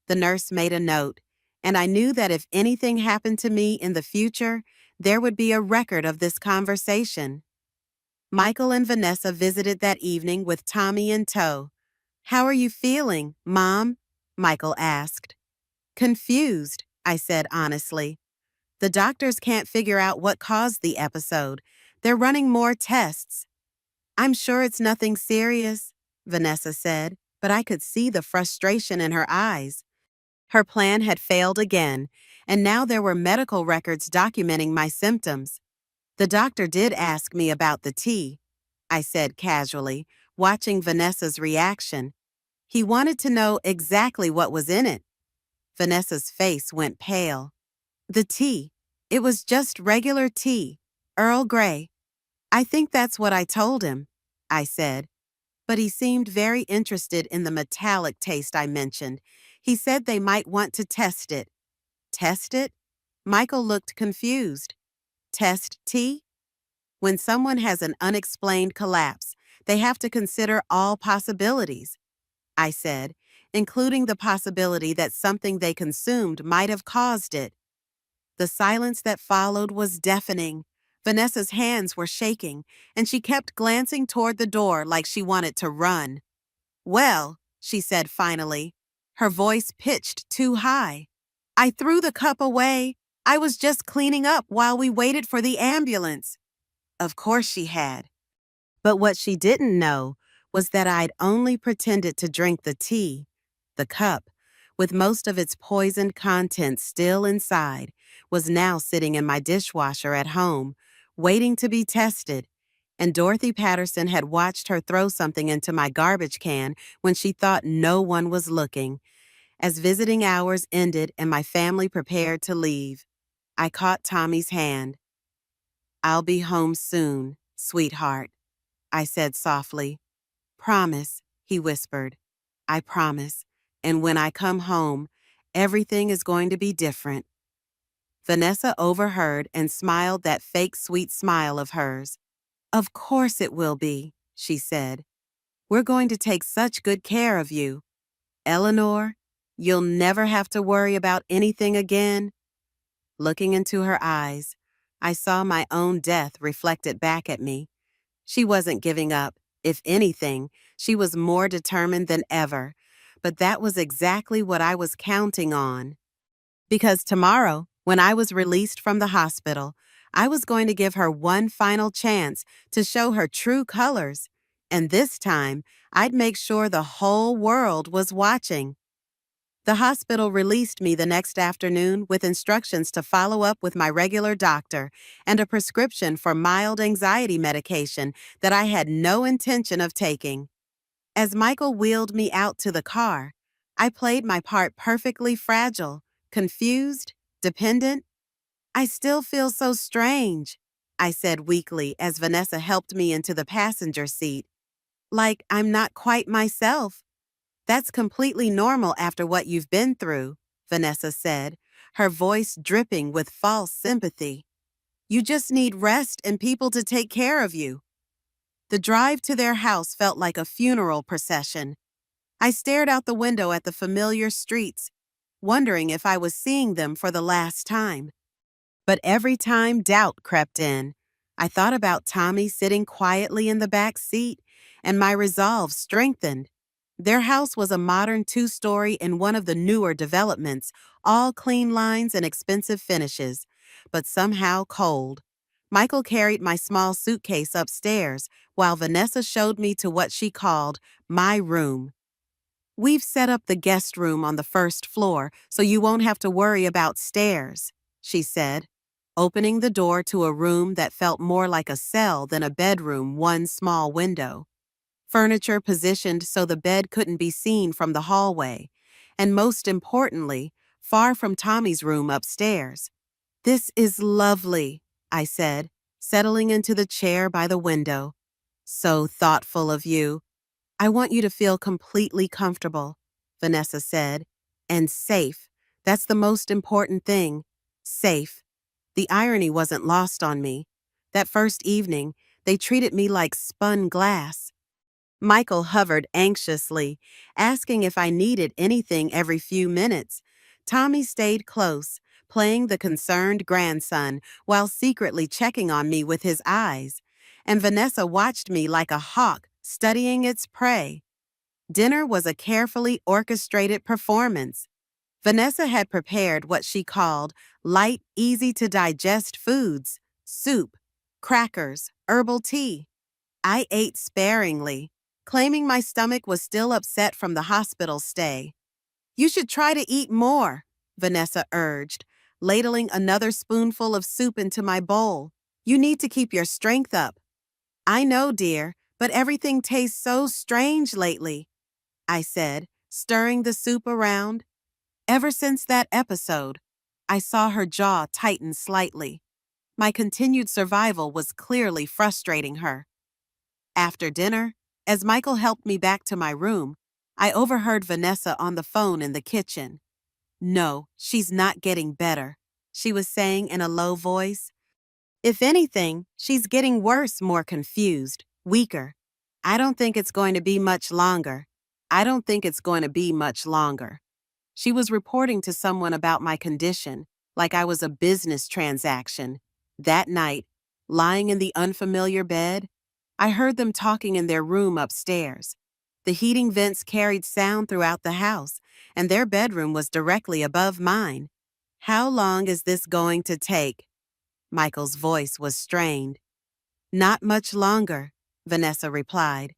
The nurse made a note, and I knew that if anything happened to me in the future, there would be a record of this conversation. Michael and Vanessa visited that evening with Tommy in tow. "How are you feeling, Mom?" Michael asked. "Confused," I said honestly. "The doctors can't figure out what caused the episode. They're running more tests." "I'm sure it's nothing serious," Vanessa said, but I could see the frustration in her eyes. Her plan had failed again, and now there were medical records documenting my symptoms. "The doctor did ask me about the tea," I said casually, watching Vanessa's reaction. "He wanted to know exactly what was in it." Vanessa's face went pale. "The tea. It was just regular tea, Earl Grey." "I think that's what I told him," I said. But he seemed very interested in the metallic taste I mentioned. He said they might want to test it. Test it? Michael looked confused. Test tea? When someone has an unexplained collapse, they have to consider all possibilities, I said, including the possibility that something they consumed might have caused it. The silence that followed was deafening. Vanessa's hands were shaking, and she kept glancing toward the door like she wanted to run. "Well," she said finally, her voice pitched too high, "I threw the cup away. I was just cleaning up while we waited for the ambulance." Of course she had. But what she didn't know was that I'd only pretended to drink the tea. The cup, with most of its poisoned contents still inside, was now sitting in my dishwasher at home, waiting to be tested. And Dorothy Patterson had watched her throw something into my garbage can when she thought no one was looking. As visiting hours ended and my family prepared to leave, I caught Tommy's hand. "I'll be home soon, sweetheart," I said softly. "Promise," he whispered. "I promise. And when I come home, everything is going to be different." Vanessa overheard and smiled that fake sweet smile of hers. "Of course it will be," she said. "We're going to take such good care of you. Eleanor, you'll never have to worry about anything again." Looking into her eyes, I saw my own death reflected back at me. She wasn't giving up. If anything, she was more determined than ever. But that was exactly what I was counting on. Because tomorrow, when I was released from the hospital, I was going to give her one final chance to show her true colors. And this time, I'd make sure the whole world was watching. The hospital released me the next afternoon with instructions to follow up with my regular doctor and a prescription for mild anxiety medication that I had no intention of taking. As Michael wheeled me out to the car, I played my part perfectly fragile, confused, dependent. "I still feel so strange," I said weakly as Vanessa helped me into the passenger seat. "Like I'm not quite myself." "That's completely normal after what you've been through," Vanessa said, her voice dripping with false sympathy. "You just need rest and people to take care of you." The drive to their house felt like a funeral procession. I stared out the window at the familiar streets, wondering if I was seeing them for the last time. But every time doubt crept in. I thought about Tommy sitting quietly in the back seat, and my resolve strengthened. Their house was a modern two-story in one of the newer developments, all clean lines and expensive finishes, but somehow cold. Michael carried my small suitcase upstairs, while Vanessa showed me to what she called my room. "We've set up the guest room on the first floor, so you won't have to worry about stairs," she said, opening the door to a room that felt more like a cell than a bedroom, one small window. Furniture positioned so the bed couldn't be seen from the hallway, and most importantly, far from Tommy's room upstairs. "This is lovely," I said, settling into the chair by the window. "So thoughtful of you. I want you to feel completely comfortable," Vanessa said. "And safe. That's the most important thing. Safe." The irony wasn't lost on me. That first evening, they treated me like spun glass. Michael hovered anxiously, asking if I needed anything every few minutes. Tommy stayed close, playing the concerned grandson while secretly checking on me with his eyes. And Vanessa watched me like a hawk studying its prey. Dinner was a carefully orchestrated performance. Vanessa had prepared what she called light, easy-to-digest foods: soup, crackers, herbal tea. I ate sparingly, claiming my stomach was still upset from the hospital stay. "You should try to eat more," Vanessa urged, ladling another spoonful of soup into my bowl. "You need to keep your strength up." "I know, dear, but everything tastes so strange lately," I said, stirring the soup around. Ever since that episode, I saw her jaw tighten slightly. My continued survival was clearly frustrating her. After dinner, as Michael helped me back to my room, I overheard Vanessa on the phone in the kitchen. "No, she's not getting better," she was saying in a low voice. "If anything, she's getting worse, more confused, weaker. I don't think it's going to be much longer. I don't think it's going to be much longer." She was reporting to someone about my condition, like I was a business transaction. That night, lying in the unfamiliar bed, I heard them talking in their room upstairs. The heating vents carried sound throughout the house, and their bedroom was directly above mine. "How long is this going to take?" Michael's voice was strained. "Not much longer," Vanessa replied.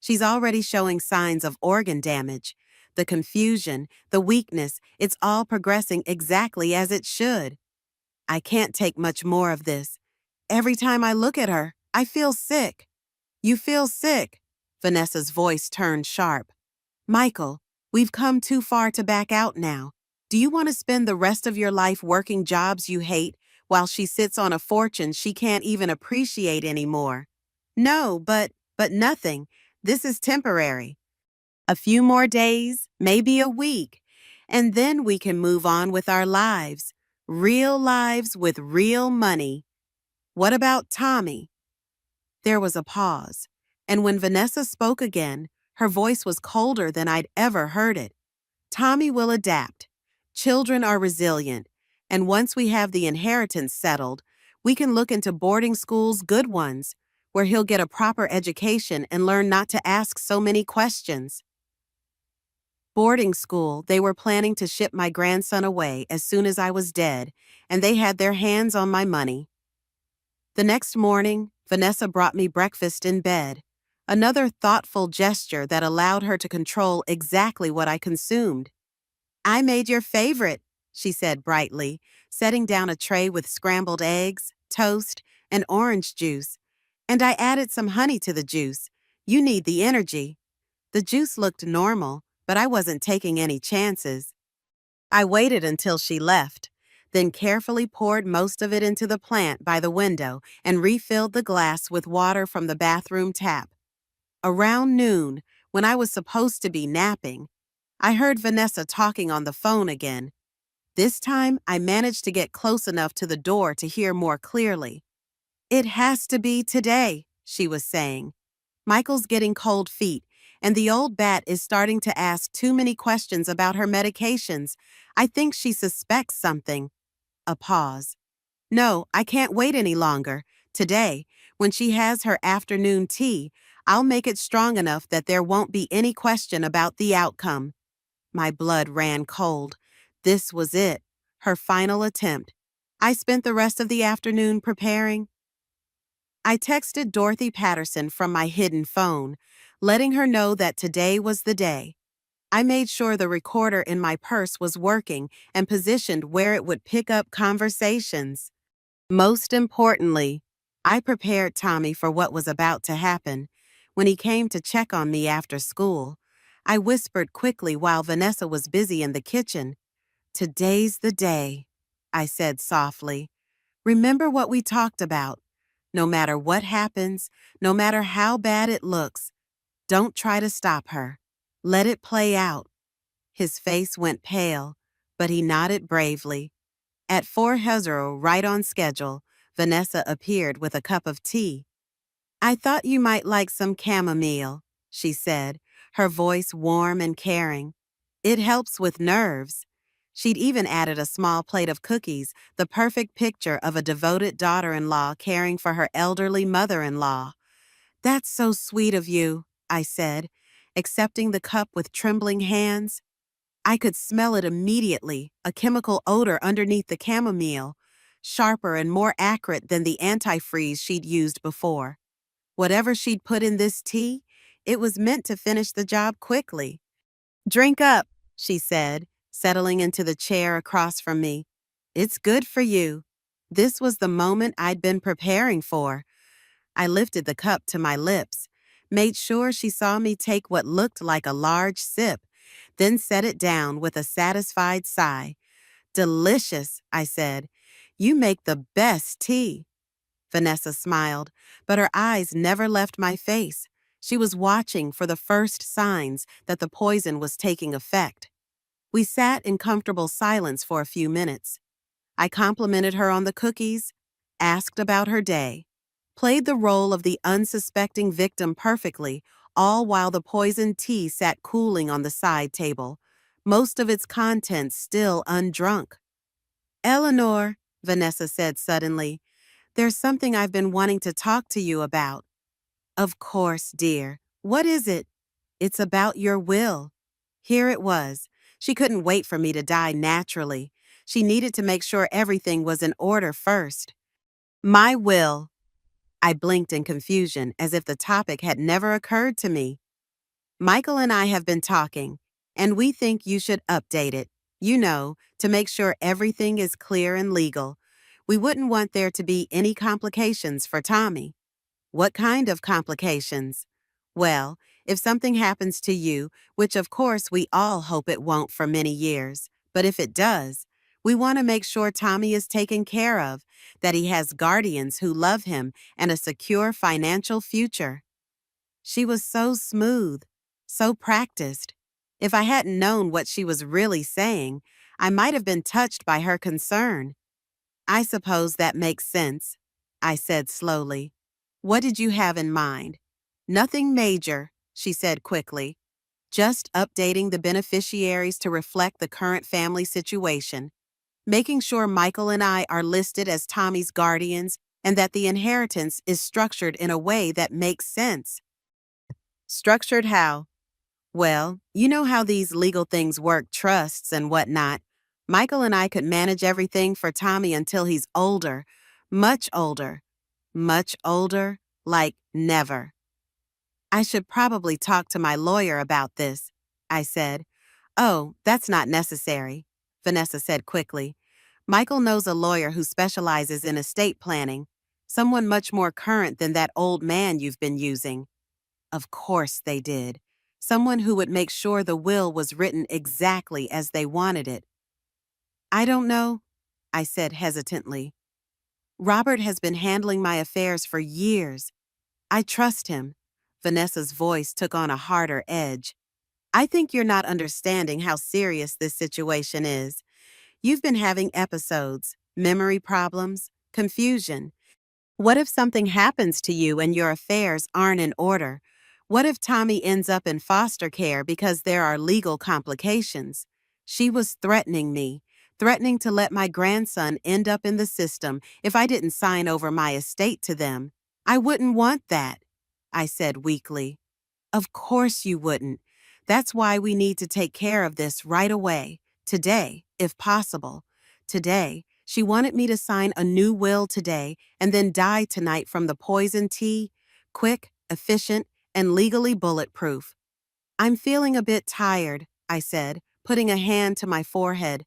"She's already showing signs of organ damage. The confusion, the weakness, it's all progressing exactly as it should. I can't take much more of this. Every time I look at her, I feel sick." "You feel sick?" Vanessa's voice turned sharp. "Michael, we've come too far to back out now. Do you want to spend the rest of your life working jobs you hate while she sits on a fortune she can't even appreciate anymore?" "No, but nothing. This is temporary. A few more days, maybe a week, and then we can move on with our lives. Real lives with real money. What about Tommy?" There was a pause, and when Vanessa spoke again, her voice was colder than I'd ever heard it. "Tommy will adapt. Children are resilient, and once we have the inheritance settled, we can look into boarding schools, good ones, where he'll get a proper education and learn not to ask so many questions." Boarding school, they were planning to ship my grandson away as soon as I was dead, and they had their hands on my money. The next morning, Vanessa brought me breakfast in bed, another thoughtful gesture that allowed her to control exactly what I consumed. "I made your favorite," she said brightly, setting down a tray with scrambled eggs, toast, and orange juice. "And I added some honey to the juice. You need the energy." The juice looked normal, but I wasn't taking any chances. I waited until she left, then carefully poured most of it into the plant by the window and refilled the glass with water from the bathroom tap. Around noon, when I was supposed to be napping, I heard Vanessa talking on the phone again. This time, I managed to get close enough to the door to hear more clearly. "It has to be today," she was saying. "Michael's getting cold feet, and the old bat is starting to ask too many questions about her medications. I think she suspects something." A pause. "No, I can't wait any longer. Today, when she has her afternoon tea, I'll make it strong enough that there won't be any question about the outcome." My blood ran cold. This was it, her final attempt. I spent the rest of the afternoon preparing. I texted Dorothy Patterson from my hidden phone, letting her know that today was the day. I made sure the recorder in my purse was working and positioned where it would pick up conversations. Most importantly, I prepared Tommy for what was about to happen. When he came to check on me after school, I whispered quickly while Vanessa was busy in the kitchen. "Today's the day," I said softly. "Remember what we talked about. No matter what happens, no matter how bad it looks, don't try to stop her. Let it play out. His face went pale, but he nodded bravely. At 4:00, right on schedule, Vanessa appeared with a cup of tea. I thought you might like some chamomile, she said, her voice warm and caring. It helps with nerves. She'd even added a small plate of cookies, the perfect picture of a devoted daughter-in-law caring for her elderly mother-in-law. That's so sweet of you, I said, accepting the cup with trembling hands. I could smell it immediately, a chemical odor underneath the chamomile, sharper and more acrid than the antifreeze she'd used before. Whatever she'd put in this tea, it was meant to finish the job quickly. Drink up, she said, settling into the chair across from me. It's good for you. This was the moment I'd been preparing for. I lifted the cup to my lips, made sure she saw me take what looked like a large sip, then set it down with a satisfied sigh. Delicious, I said. You make the best tea. Vanessa smiled, but her eyes never left my face. She was watching for the first signs that the poison was taking effect. We sat in comfortable silence for a few minutes. I complimented her on the cookies, asked about her day, played the role of the unsuspecting victim perfectly, all while the poisoned tea sat cooling on the side table, most of its contents still undrunk. Eleanor, Vanessa said suddenly, there's something I've been wanting to talk to you about. Of course, dear. What is it? It's about your will. Here it was. She couldn't wait for me to die naturally. She needed to make sure everything was in order first. My will. I blinked in confusion as if the topic had never occurred to me. Michael and I have been talking, and we think you should update it, to make sure everything is clear and legal. We wouldn't want there to be any complications for Tommy. What kind of complications? Well, if something happens to you, which of course we all hope it won't for many years, but if it does, we want to make sure Tommy is taken care of, that he has guardians who love him and a secure financial future. She was so smooth, so practiced. If I hadn't known what she was really saying, I might have been touched by her concern. I suppose that makes sense, I said slowly. What did you have in mind? Nothing major, she said quickly. Just updating the beneficiaries to reflect the current family situation, making sure Michael and I are listed as Tommy's guardians and that the inheritance is structured in a way that makes sense. Structured how? Well, you know how these legal things work, trusts and whatnot. Michael and I could manage everything for Tommy until he's older, much older. Much older, like never. I should probably talk to my lawyer about this, I said. Oh, that's not necessary, Vanessa said quickly. Michael knows a lawyer who specializes in estate planning, someone much more current than that old man you've been using. Of course they did. Someone who would make sure the will was written exactly as they wanted it. I don't know, I said hesitantly. Robert has been handling my affairs for years. I trust him. Vanessa's voice took on a harder edge. I think you're not understanding how serious this situation is. You've been having episodes, memory problems, confusion. What if something happens to you and your affairs aren't in order? What if Tommy ends up in foster care because there are legal complications? She was threatening me, threatening to let my grandson end up in the system if I didn't sign over my estate to them. I wouldn't want that, I said weakly. Of course you wouldn't. That's why we need to take care of this right away, today, if possible. Today, she wanted me to sign a new will today and then die tonight from the poison tea, quick, efficient, and legally bulletproof. I'm feeling a bit tired, I said, putting a hand to my forehead.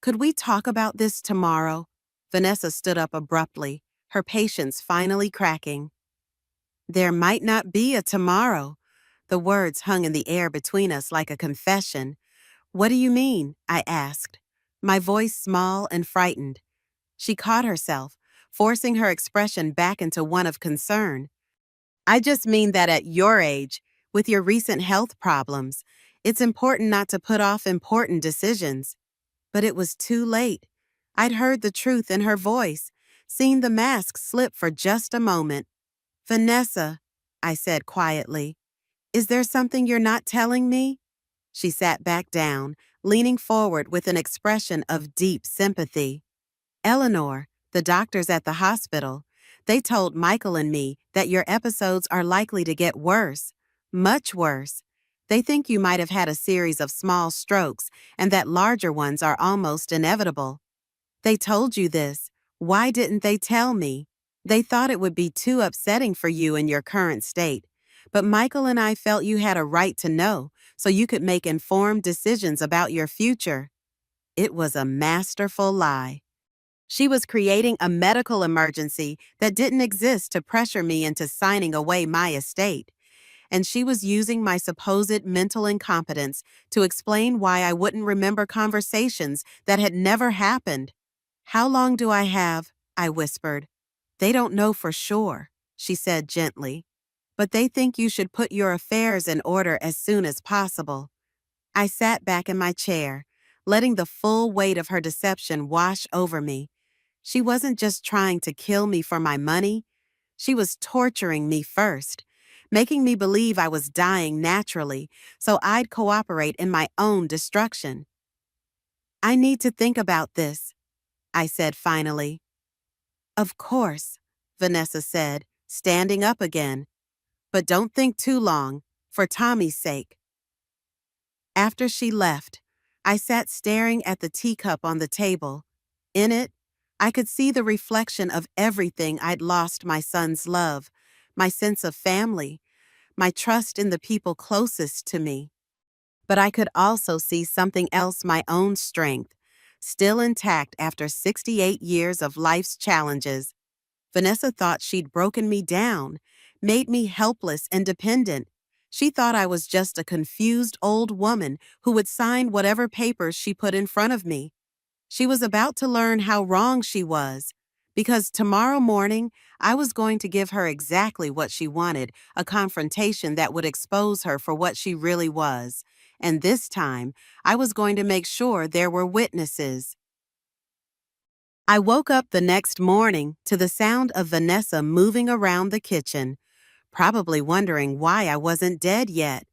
Could we talk about this tomorrow? Vanessa stood up abruptly, her patience finally cracking. There might not be a tomorrow. The words hung in the air between us like a confession. What do you mean? I asked, my voice small and frightened. She caught herself, forcing her expression back into one of concern. I just mean that at your age, with your recent health problems, it's important not to put off important decisions. But it was too late. I'd heard the truth in her voice, seen the mask slip for just a moment. Vanessa, I said quietly, is there something you're not telling me? She sat back down, leaning forward with an expression of deep sympathy. Eleanor, the doctors at the hospital, they told Michael and me that your episodes are likely to get worse, much worse. They think you might have had a series of small strokes and that larger ones are almost inevitable. They told you this. Why didn't they tell me? They thought it would be too upsetting for you in your current state. But Michael and I felt you had a right to know so you could make informed decisions about your future. It was a masterful lie. She was creating a medical emergency that didn't exist to pressure me into signing away my estate. And she was using my supposed mental incompetence to explain why I wouldn't remember conversations that had never happened. How long do I have? I whispered. They don't know for sure, she said gently. But they think you should put your affairs in order as soon as possible. I sat back in my chair, letting the full weight of her deception wash over me. She wasn't just trying to kill me for my money. She was torturing me first, making me believe I was dying naturally so I'd cooperate in my own destruction. I need to think about this, I said finally. Of course, Vanessa said, standing up again. But don't think too long, for Tommy's sake. After she left, I sat staring at the teacup on the table. In it, I could see the reflection of everything I'd lost: my son's love, my sense of family, my trust in the people closest to me. But I could also see something else: my own strength, still intact after 68 years of life's challenges. Vanessa thought she'd broken me down, made me helpless and dependent. She thought I was just a confused old woman who would sign whatever papers she put in front of me. She was about to learn how wrong she was, because tomorrow morning I was going to give her exactly what she wanted: a confrontation that would expose her for what she really was. And this time, I was going to make sure there were witnesses. I woke up the next morning to the sound of Vanessa moving around the kitchen, probably wondering why I wasn't dead yet.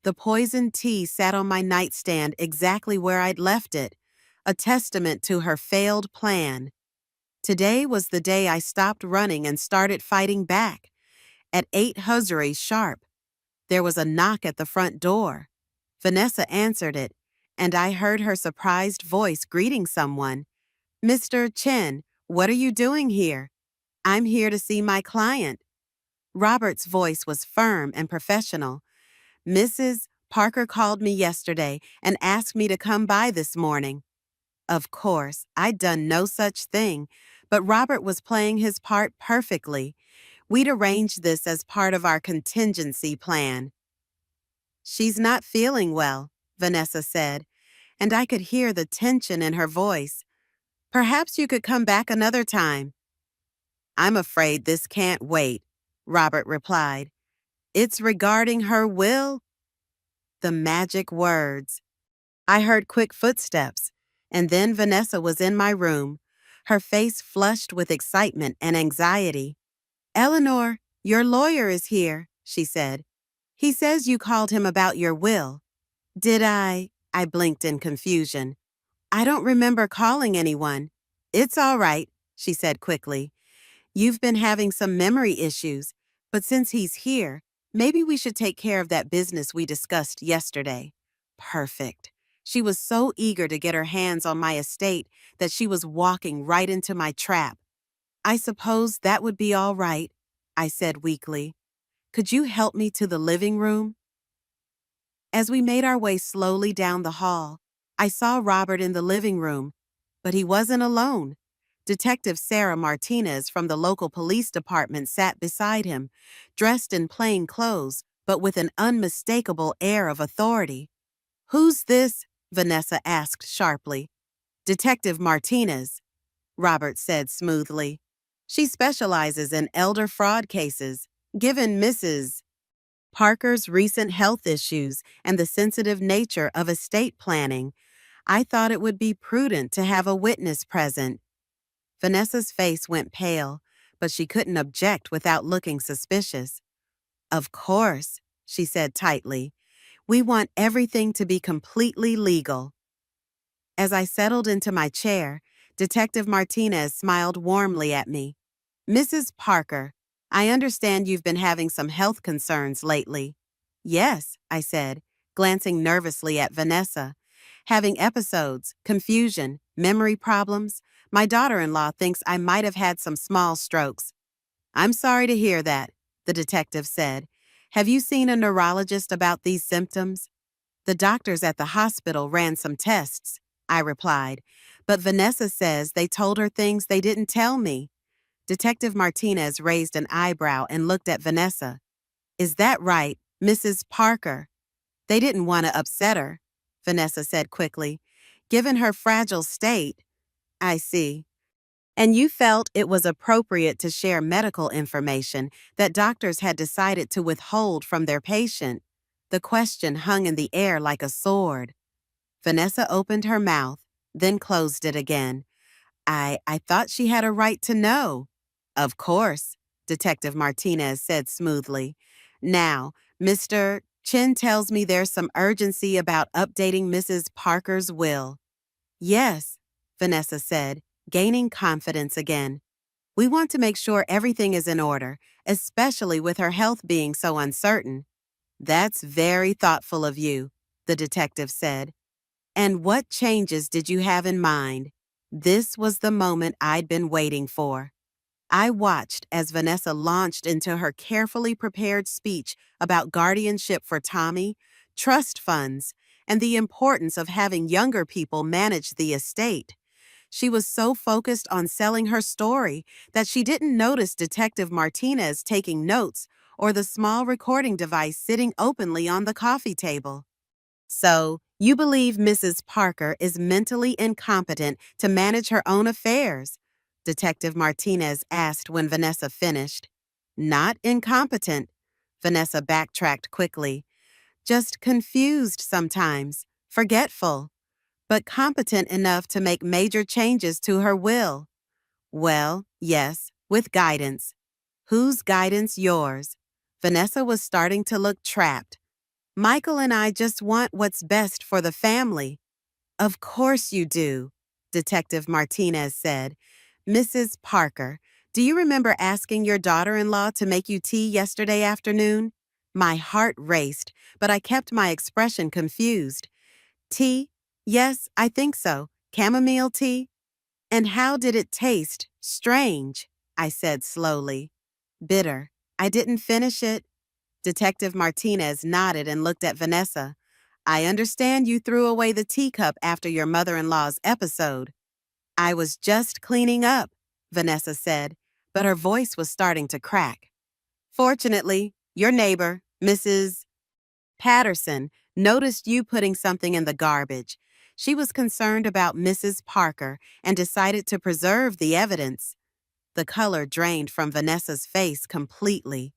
The poisoned tea sat on my nightstand exactly where I'd left it, a testament to her failed plan. Today was the day I stopped running and started fighting back. At 8 huzzaries sharp, there was a knock at the front door. Vanessa answered it, and I heard her surprised voice greeting someone. Mr. Chen, what are you doing here? I'm here to see my client. Robert's voice was firm and professional. Mrs. Parker called me yesterday and asked me to come by this morning. Of course, I'd done no such thing, but Robert was playing his part perfectly. We'd arranged this as part of our contingency plan. She's not feeling well, Vanessa said, and I could hear the tension in her voice. Perhaps you could come back another time. I'm afraid this can't wait, Robert replied. It's regarding her will? The magic words. I heard quick footsteps, and then Vanessa was in my room, her face flushed with excitement and anxiety. Eleanor, your lawyer is here, she said. He says you called him about your will. Did I? I blinked in confusion. I don't remember calling anyone. It's all right, she said quickly. You've been having some memory issues, but since he's here, maybe we should take care of that business we discussed yesterday. Perfect. She was so eager to get her hands on my estate that she was walking right into my trap. I suppose that would be all right, I said weakly. Could you help me to the living room? As we made our way slowly down the hall, I saw Robert in the living room, but he wasn't alone. Detective Sarah Martinez from the local police department sat beside him, dressed in plain clothes, but with an unmistakable air of authority. Who's this? Vanessa asked sharply. Detective Martinez, Robert said smoothly. She specializes in elder fraud cases. Given Mrs. Parker's recent health issues and the sensitive nature of estate planning, I thought it would be prudent to have a witness present. Vanessa's face went pale, but she couldn't object without looking suspicious. Of course, she said tightly. We want everything to be completely legal. As I settled into my chair, Detective Martinez smiled warmly at me. Mrs. Parker, I understand you've been having some health concerns lately. Yes, I said, glancing nervously at Vanessa. Having episodes, confusion, memory problems. My daughter-in-law thinks I might have had some small strokes. I'm sorry to hear that, the detective said. Have you seen a neurologist about these symptoms? The doctors at the hospital ran some tests, I replied, but Vanessa says they told her things they didn't tell me. Detective Martinez raised an eyebrow and looked at Vanessa. Is that right, Mrs. Parker? They didn't want to upset her, Vanessa said quickly. Given her fragile state, I see. And you felt it was appropriate to share medical information that doctors had decided to withhold from their patient. The question hung in the air like a sword. Vanessa opened her mouth, then closed it again. I thought she had a right to know. Of course, Detective Martinez said smoothly. Now, Mr. Chin tells me there's some urgency about updating Mrs. Parker's will. Yes, Vanessa said, gaining confidence again. We want to make sure everything is in order, especially with her health being so uncertain. That's very thoughtful of you, the detective said. And what changes did you have in mind? This was the moment I'd been waiting for. I watched as Vanessa launched into her carefully prepared speech about guardianship for Tommy, trust funds, and the importance of having younger people manage the estate. She was so focused on selling her story that she didn't notice Detective Martinez taking notes or the small recording device sitting openly on the coffee table. So, you believe Mrs. Parker is mentally incompetent to manage her own affairs? Detective Martinez asked when Vanessa finished. Not incompetent, Vanessa backtracked quickly. Just confused sometimes, forgetful, but competent enough to make major changes to her will. Well, yes, with guidance. Whose guidance? Yours? Vanessa was starting to look trapped. Michael and I just want what's best for the family. Of course you do, Detective Martinez said. Mrs. Parker, do you remember asking your daughter-in-law to make you tea yesterday afternoon? My heart raced, but I kept my expression confused. Tea? Yes, I think so. Chamomile tea? And how did it taste? Strange, I said slowly. Bitter. I didn't finish it. Detective Martinez nodded and looked at Vanessa. I understand you threw away the teacup after your mother-in-law's episode. I was just cleaning up, Vanessa said, but her voice was starting to crack. Fortunately, your neighbor, Mrs. Patterson, noticed you putting something in the garbage. She was concerned about Mrs. Parker and decided to preserve the evidence. The color drained from Vanessa's face completely.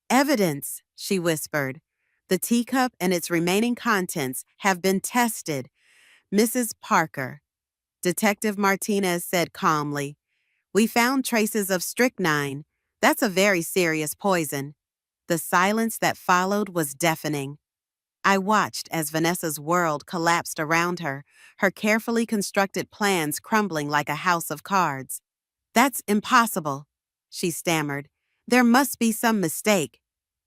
Evidence, she whispered. The teacup and its remaining contents have been tested. Mrs. Parker, Detective Martinez said calmly, we found traces of strychnine. That's a very serious poison. The silence that followed was deafening. I watched as Vanessa's world collapsed around her, her carefully constructed plans crumbling like a house of cards. That's impossible, she stammered. There must be some mistake.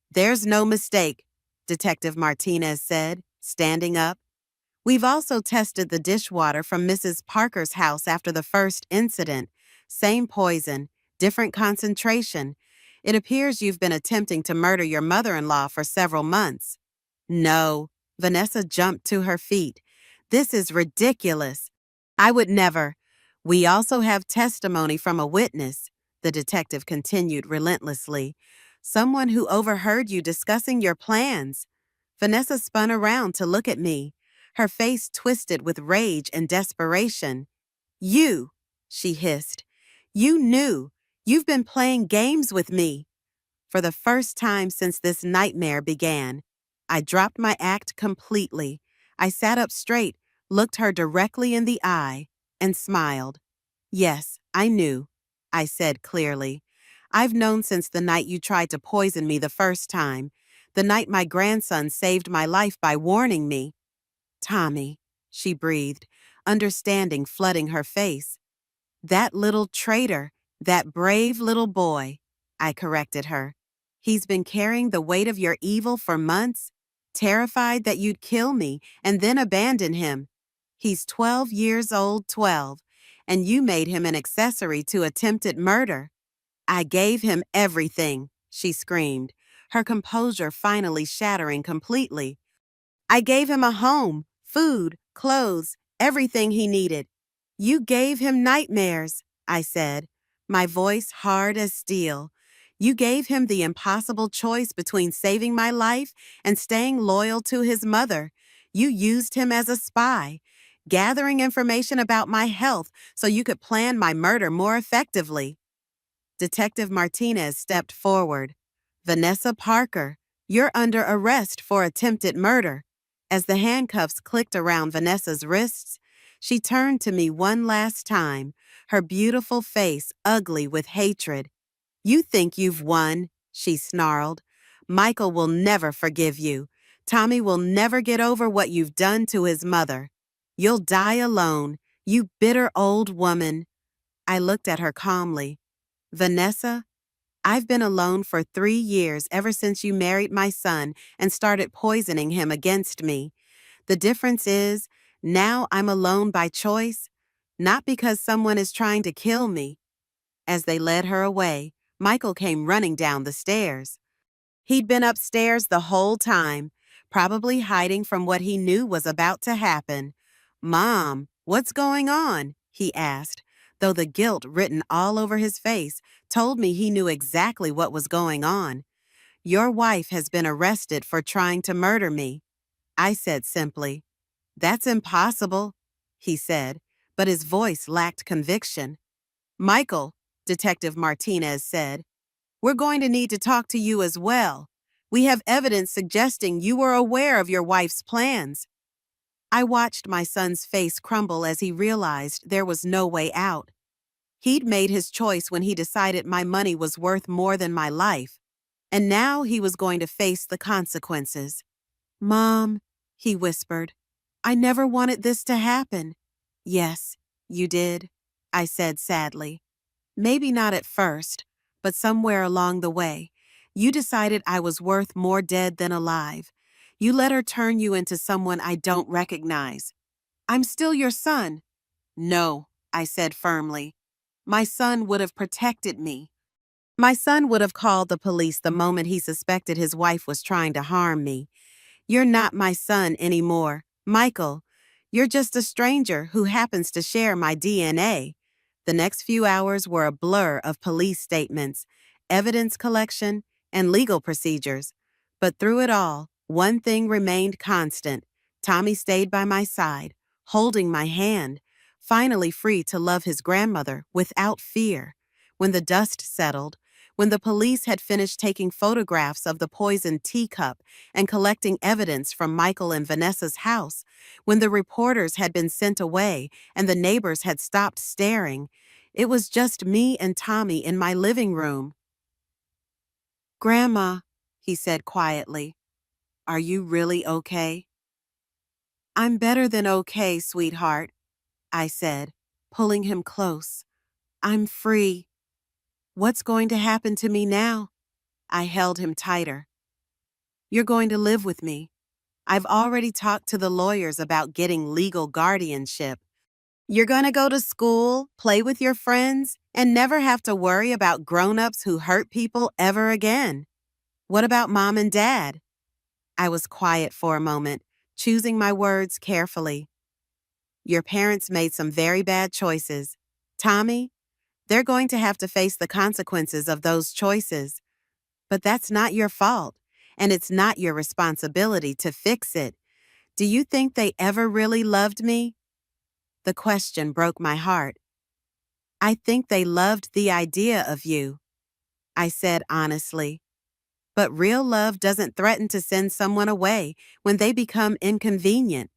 There's no mistake, Detective Martinez said, standing up. We've also tested the dishwater from Mrs. Parker's house after the first incident. Same poison, different concentration. It appears you've been attempting to murder your mother-in-law for several months. No, Vanessa jumped to her feet. This is ridiculous. I would never. We also have testimony from a witness, the detective continued relentlessly. Someone who overheard you discussing your plans. Vanessa spun around to look at me, her face twisted with rage and desperation. You, she hissed. You knew. You've been playing games with me. For the first time since this nightmare began, I dropped my act completely. I sat up straight, looked her directly in the eye, and smiled. Yes, I knew, I said clearly. I've known since the night you tried to poison me the first time, the night my grandson saved my life by warning me. Tommy, she breathed, understanding flooding her face. That little traitor, that brave little boy, I corrected her. He's been carrying the weight of your evil for months, terrified that you'd kill me and then abandon him. He's 12 years old, 12, and you made him an accessory to attempted murder. I gave him everything, she screamed, her composure finally shattering completely. I gave him a home, food, clothes, everything he needed. You gave him nightmares, I said, my voice hard as steel. You gave him the impossible choice between saving my life and staying loyal to his mother. You used him as a spy, gathering information about my health so you could plan my murder more effectively. Detective Martinez stepped forward. Vanessa Parker, you're under arrest for attempted murder. As the handcuffs clicked around Vanessa's wrists, she turned to me one last time, her beautiful face ugly with hatred. You think you've won, she snarled. Michael will never forgive you. Tommy will never get over what you've done to his mother. You'll die alone, you bitter old woman. I looked at her calmly. Vanessa, I've been alone for 3 years ever since you married my son and started poisoning him against me. The difference is, now I'm alone by choice, not because someone is trying to kill me. As they led her away, Michael came running down the stairs. He'd been upstairs the whole time, probably hiding from what he knew was about to happen. Mom, what's going on? He asked, though the guilt written all over his face told me he knew exactly what was going on. Your wife has been arrested for trying to murder me. I said simply. That's impossible, he said, but his voice lacked conviction. Michael, Detective Martinez said, we're going to need to talk to you as well. We have evidence suggesting you were aware of your wife's plans. I watched my son's face crumble as he realized there was no way out. He'd made his choice when he decided my money was worth more than my life, and now he was going to face the consequences. Mom, he whispered, I never wanted this to happen. Yes, you did, I said sadly. Maybe not at first, but somewhere along the way, you decided I was worth more dead than alive. You let her turn you into someone I don't recognize. I'm still your son. No, I said firmly. My son would have protected me. My son would have called the police the moment he suspected his wife was trying to harm me. You're not my son anymore, Michael. You're just a stranger who happens to share my DNA. The next few hours were a blur of police statements, evidence collection, and legal procedures. But through it all, one thing remained constant. Tommy stayed by my side, holding my hand, finally free to love his grandmother without fear. When the dust settled, when the police had finished taking photographs of the poisoned teacup and collecting evidence from Michael and Vanessa's house, when the reporters had been sent away and the neighbors had stopped staring, it was just me and Tommy in my living room. Grandma, he said quietly, are you really okay? I'm better than okay, sweetheart, I said, pulling him close. I'm free. What's going to happen to me now? I held him tighter. You're going to live with me. I've already talked to the lawyers about getting legal guardianship. You're going to go to school, play with your friends, and never have to worry about grown-ups who hurt people ever again. What about Mom and Dad? I was quiet for a moment, choosing my words carefully. Your parents made some very bad choices. Tommy, they're going to have to face the consequences of those choices. But that's not your fault, and it's not your responsibility to fix it. Do you think they ever really loved me? The question broke my heart. I think they loved the idea of you, I said honestly. But real love doesn't threaten to send someone away when they become inconvenient.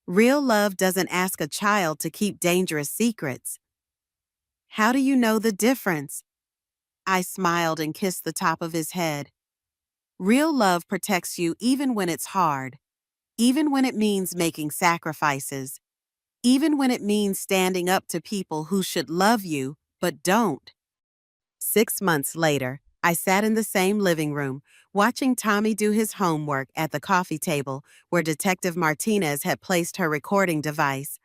Real love doesn't ask a child to keep dangerous secrets. How do you know the difference? I smiled and kissed the top of his head. Real love protects you even when it's hard, even when it means making sacrifices, even when it means standing up to people who should love you but don't. 6 months later, I sat in the same living room, watching Tommy do his homework at the coffee table where Detective Martinez had placed her recording device.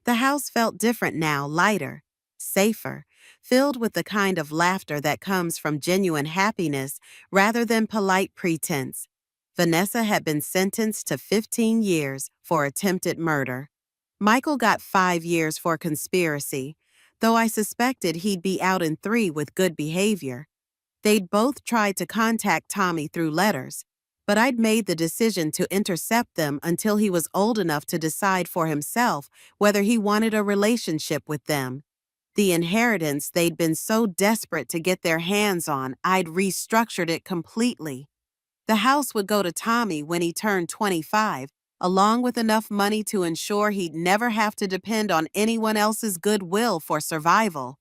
The house felt different now, lighter, safer, filled with the kind of laughter that comes from genuine happiness rather than polite pretense. Vanessa had been sentenced to 15 years for attempted murder. Michael got 5 years for conspiracy, though I suspected he'd be out in 3 with good behavior. They'd both tried to contact Tommy through letters, but I'd made the decision to intercept them until he was old enough to decide for himself whether he wanted a relationship with them. The inheritance they'd been so desperate to get their hands on, I'd restructured it completely. The house would go to Tommy when he turned 25, along with enough money to ensure he'd never have to depend on anyone else's goodwill for survival.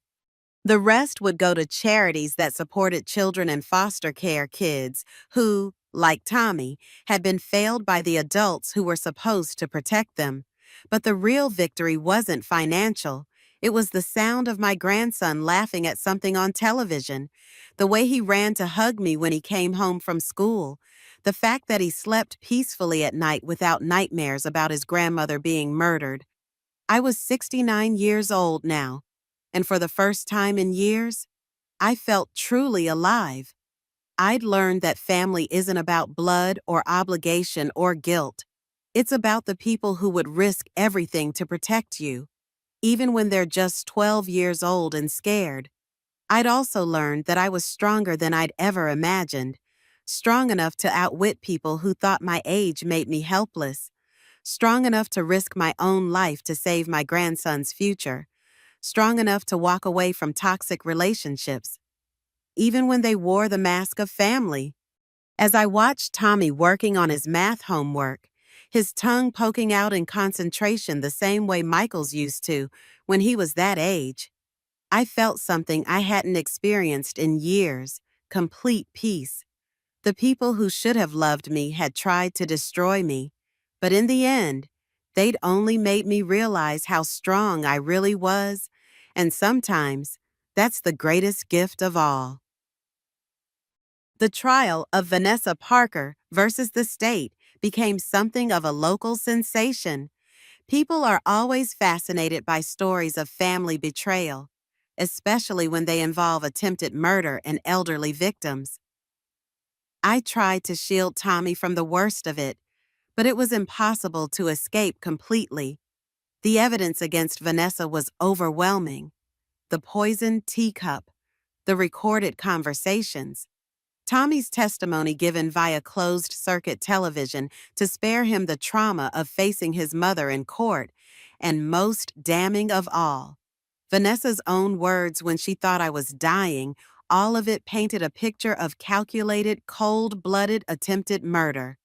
The rest would go to charities that supported children in foster care kids who, like Tommy, had been failed by the adults who were supposed to protect them. But the real victory wasn't financial. It was the sound of my grandson laughing at something on television, the way he ran to hug me when he came home from school, the fact that he slept peacefully at night without nightmares about his grandmother being murdered. I was 69 years old now, and for the first time in years, I felt truly alive. I'd learned that family isn't about blood or obligation or guilt. It's about the people who would risk everything to protect you, even when they're just 12 years old and scared. I'd also learned that I was stronger than I'd ever imagined, strong enough to outwit people who thought my age made me helpless, strong enough to risk my own life to save my grandson's future, strong enough to walk away from toxic relationships, even when they wore the mask of family. As I watched Tommy working on his math homework, his tongue poking out in concentration the same way Michael's used to when he was that age, I felt something I hadn't experienced in years: complete peace. The people who should have loved me had tried to destroy me, but in the end, they'd only made me realize how strong I really was, and sometimes that's the greatest gift of all. The trial of Vanessa Parker versus the state became something of a local sensation. People are always fascinated by stories of family betrayal, especially when they involve attempted murder and elderly victims. I tried to shield Tommy from the worst of it, but it was impossible to escape completely. The evidence against Vanessa was overwhelming. The poisoned teacup, the recorded conversations, Tommy's testimony given via closed-circuit television to spare him the trauma of facing his mother in court, and most damning of all, Vanessa's own words when she thought I was dying. All of it painted a picture of calculated, cold-blooded attempted murder.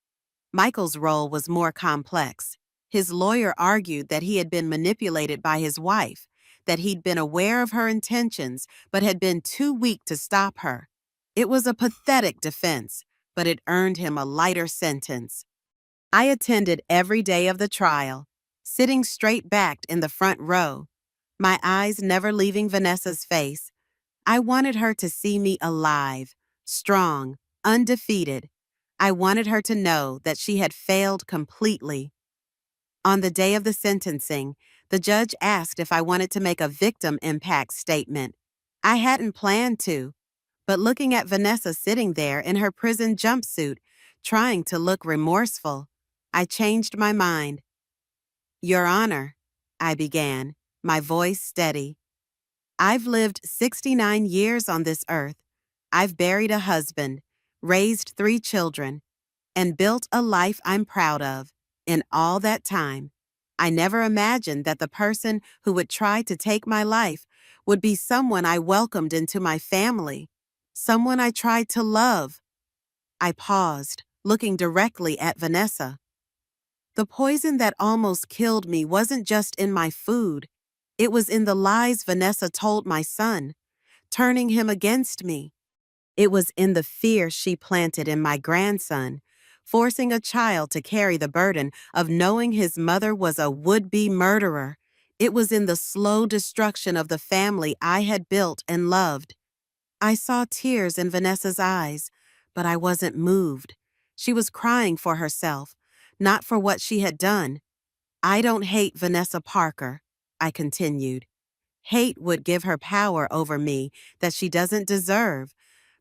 Michael's role was more complex. His lawyer argued that he had been manipulated by his wife, that he'd been aware of her intentions but had been too weak to stop her. It was a pathetic defense, but it earned him a lighter sentence. I attended every day of the trial, sitting straight-backed in the front row, my eyes never leaving Vanessa's face. I wanted her to see me alive, strong, undefeated. I wanted her to know that she had failed completely. On the day of the sentencing, the judge asked if I wanted to make a victim impact statement. I hadn't planned to, but looking at Vanessa sitting there in her prison jumpsuit, trying to look remorseful, I changed my mind. Your Honor, I began, my voice steady. I've lived 69 years on this earth. I've buried a husband, raised 3 children, and built a life I'm proud of. In all that time, I never imagined that the person who would try to take my life would be someone I welcomed into my family, someone I tried to love. I paused, looking directly at Vanessa. The poison that almost killed me wasn't just in my food. It was in the lies Vanessa told my son, turning him against me. It was in the fear she planted in my grandson, forcing a child to carry the burden of knowing his mother was a would-be murderer. It was in the slow destruction of the family I had built and loved. I saw tears in Vanessa's eyes, but I wasn't moved. She was crying for herself, not for what she had done. I don't hate Vanessa Parker, I continued. Hate would give her power over me that she doesn't deserve.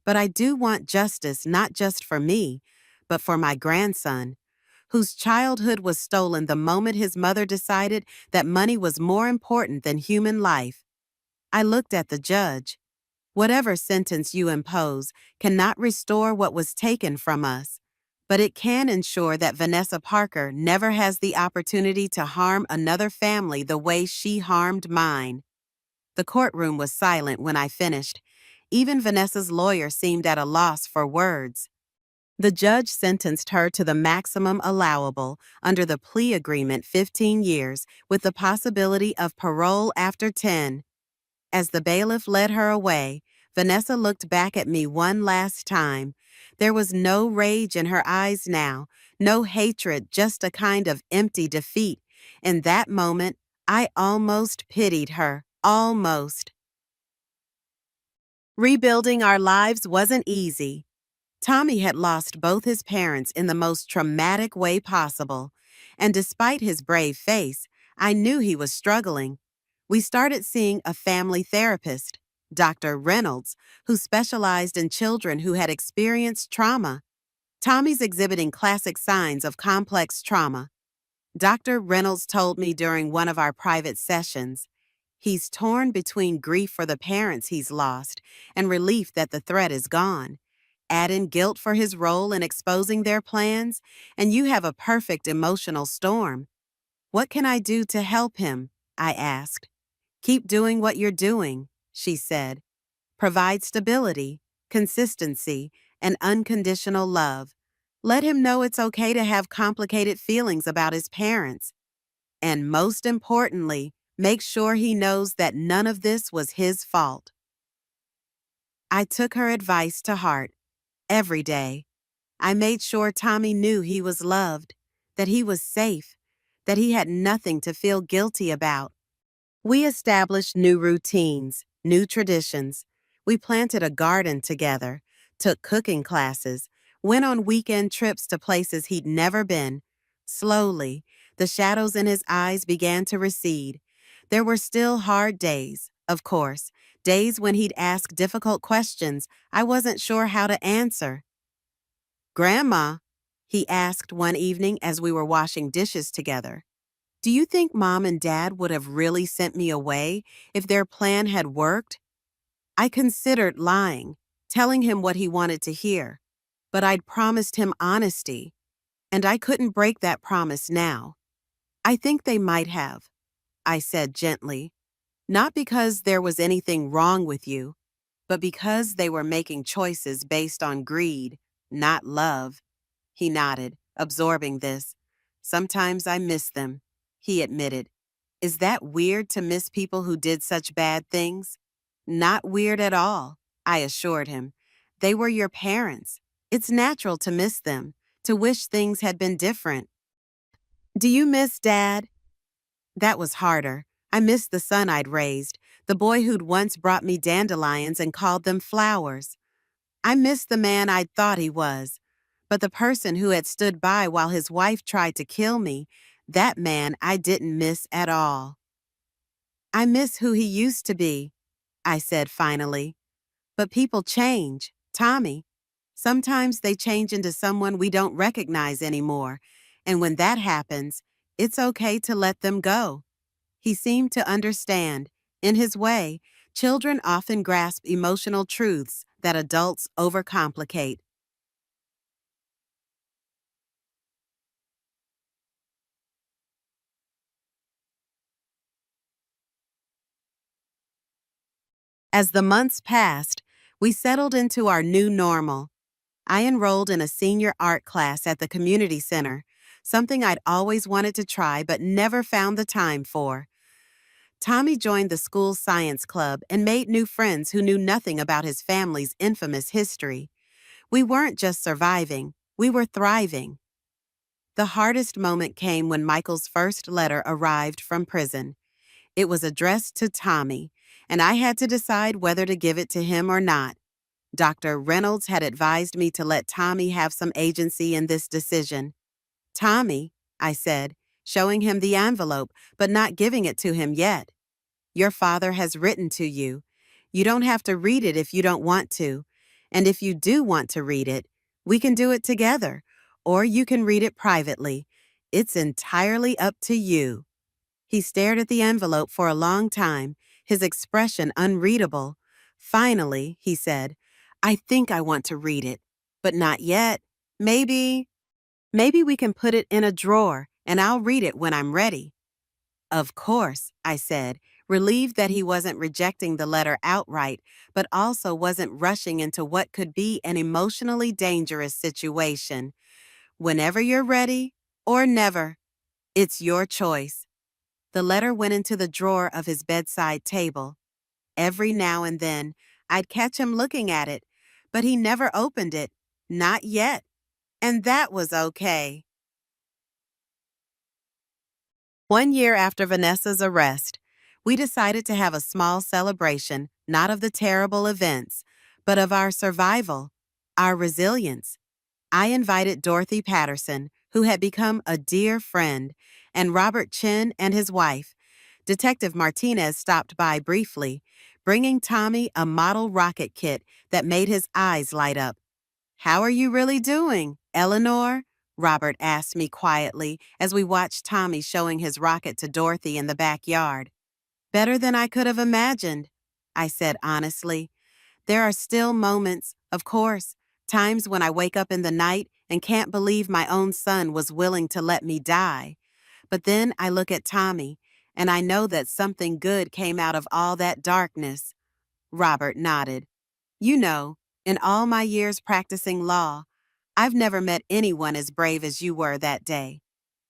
But I do want justice not just for me, but for my grandson, whose childhood was stolen the moment his mother decided that money was more important than human life. I looked at the judge. Whatever sentence you impose cannot restore what was taken from us, but it can ensure that Vanessa Parker never has the opportunity to harm another family the way she harmed mine. The courtroom was silent when I finished. Even Vanessa's lawyer seemed at a loss for words. The judge sentenced her to the maximum allowable under the plea agreement, 15 years, with the possibility of parole after 10. As the bailiff led her away, Vanessa looked back at me one last time. There was no rage in her eyes now, no hatred, just a kind of empty defeat. In that moment, I almost pitied her, almost. Rebuilding our lives wasn't easy. Tommy had lost both his parents in the most traumatic way possible, and despite his brave face, I knew he was struggling. We started seeing a family therapist, Dr. Reynolds, who specialized in children who had experienced trauma. Tommy's exhibiting classic signs of complex trauma. Dr. Reynolds told me during one of our private sessions, he's torn between grief for the parents he's lost and relief that the threat is gone. Add in guilt for his role in exposing their plans, and you have a perfect emotional storm. What can I do to help him? I asked. Keep doing what you're doing, she said. Provide stability, consistency, and unconditional love. Let him know it's okay to have complicated feelings about his parents. And most importantly, make sure he knows that none of this was his fault. I took her advice to heart every day. I made sure Tommy knew he was loved, that he was safe, that he had nothing to feel guilty about. We established new routines, new traditions. We planted a garden together, took cooking classes, went on weekend trips to places he'd never been. Slowly, the shadows in his eyes began to recede. There were still hard days, of course, days when he'd ask difficult questions I wasn't sure how to answer. Grandma, he asked one evening as we were washing dishes together, do you think Mom and Dad would have really sent me away if their plan had worked? I considered lying, telling him what he wanted to hear, but I'd promised him honesty, and I couldn't break that promise now. I think they might have, I said gently, not because there was anything wrong with you, but because they were making choices based on greed, not love. He nodded, absorbing this. Sometimes I miss them, he admitted. Is that weird to miss people who did such bad things? Not weird at all, I assured him. They were your parents. It's natural to miss them, to wish things had been different. Do you miss Dad? That was harder. I missed the son I'd raised, the boy who'd once brought me dandelions and called them flowers. I missed the man I'd thought he was. But the person who had stood by while his wife tried to kill me, that man I didn't miss at all. I miss who he used to be, I said finally. But people change, Tommy. Sometimes they change into someone we don't recognize anymore, and when that happens, it's okay to let them go. He seemed to understand. In his way, children often grasp emotional truths that adults overcomplicate. As the months passed, we settled into our new normal. I enrolled in a senior art class at the community center, something I'd always wanted to try but never found the time for. Tommy joined the school's science club and made new friends who knew nothing about his family's infamous history. We weren't just surviving, we were thriving. The hardest moment came when Michael's first letter arrived from prison. It was addressed to Tommy, and I had to decide whether to give it to him or not. Dr. Reynolds had advised me to let Tommy have some agency in this decision. Tommy, I said, showing him the envelope, but not giving it to him yet. Your father has written to you. You don't have to read it if you don't want to. And if you do want to read it, we can do it together, or you can read it privately. It's entirely up to you. He stared at the envelope for a long time, his expression unreadable. Finally, he said, I think I want to read it, but not yet. Maybe we can put it in a drawer, and I'll read it when I'm ready. Of course, I said, relieved that he wasn't rejecting the letter outright, but also wasn't rushing into what could be an emotionally dangerous situation. Whenever you're ready, or never, it's your choice. The letter went into the drawer of his bedside table. Every now and then, I'd catch him looking at it, but he never opened it, not yet. And that was okay. 1 year after Vanessa's arrest, we decided to have a small celebration, not of the terrible events, but of our survival, our resilience. I invited Dorothy Patterson, who had become a dear friend, and Robert Chin and his wife. Detective Martinez stopped by briefly, bringing Tommy a model rocket kit that made his eyes light up. How are you really doing, Eleanor? Robert asked me quietly as we watched Tommy showing his rocket to Dorothy in the backyard. Better than I could have imagined, I said honestly. There are still moments, of course, times when I wake up in the night and can't believe my own son was willing to let me die. But then I look at Tommy, and I know that something good came out of all that darkness. Robert nodded. You know, in all my years practicing law, I've never met anyone as brave as you were that day.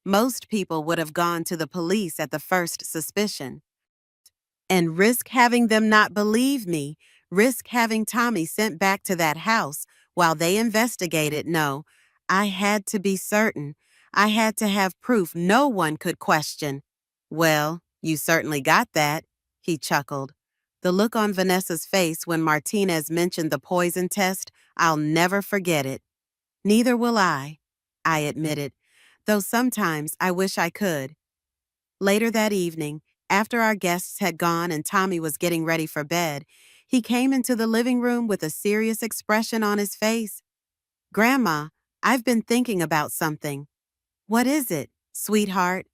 Most people would have gone to the police at the first suspicion. And risk having them not believe me, risk having Tommy sent back to that house while they investigated. No, I had to be certain. I had to have proof no one could question. Well, you certainly got that, he chuckled. The look on Vanessa's face when Martinez mentioned the poison test, I'll never forget it. Neither will I admitted, though sometimes I wish I could. Later that evening, after our guests had gone and Tommy was getting ready for bed, he came into the living room with a serious expression on his face. Grandma, I've been thinking about something. What is it, sweetheart?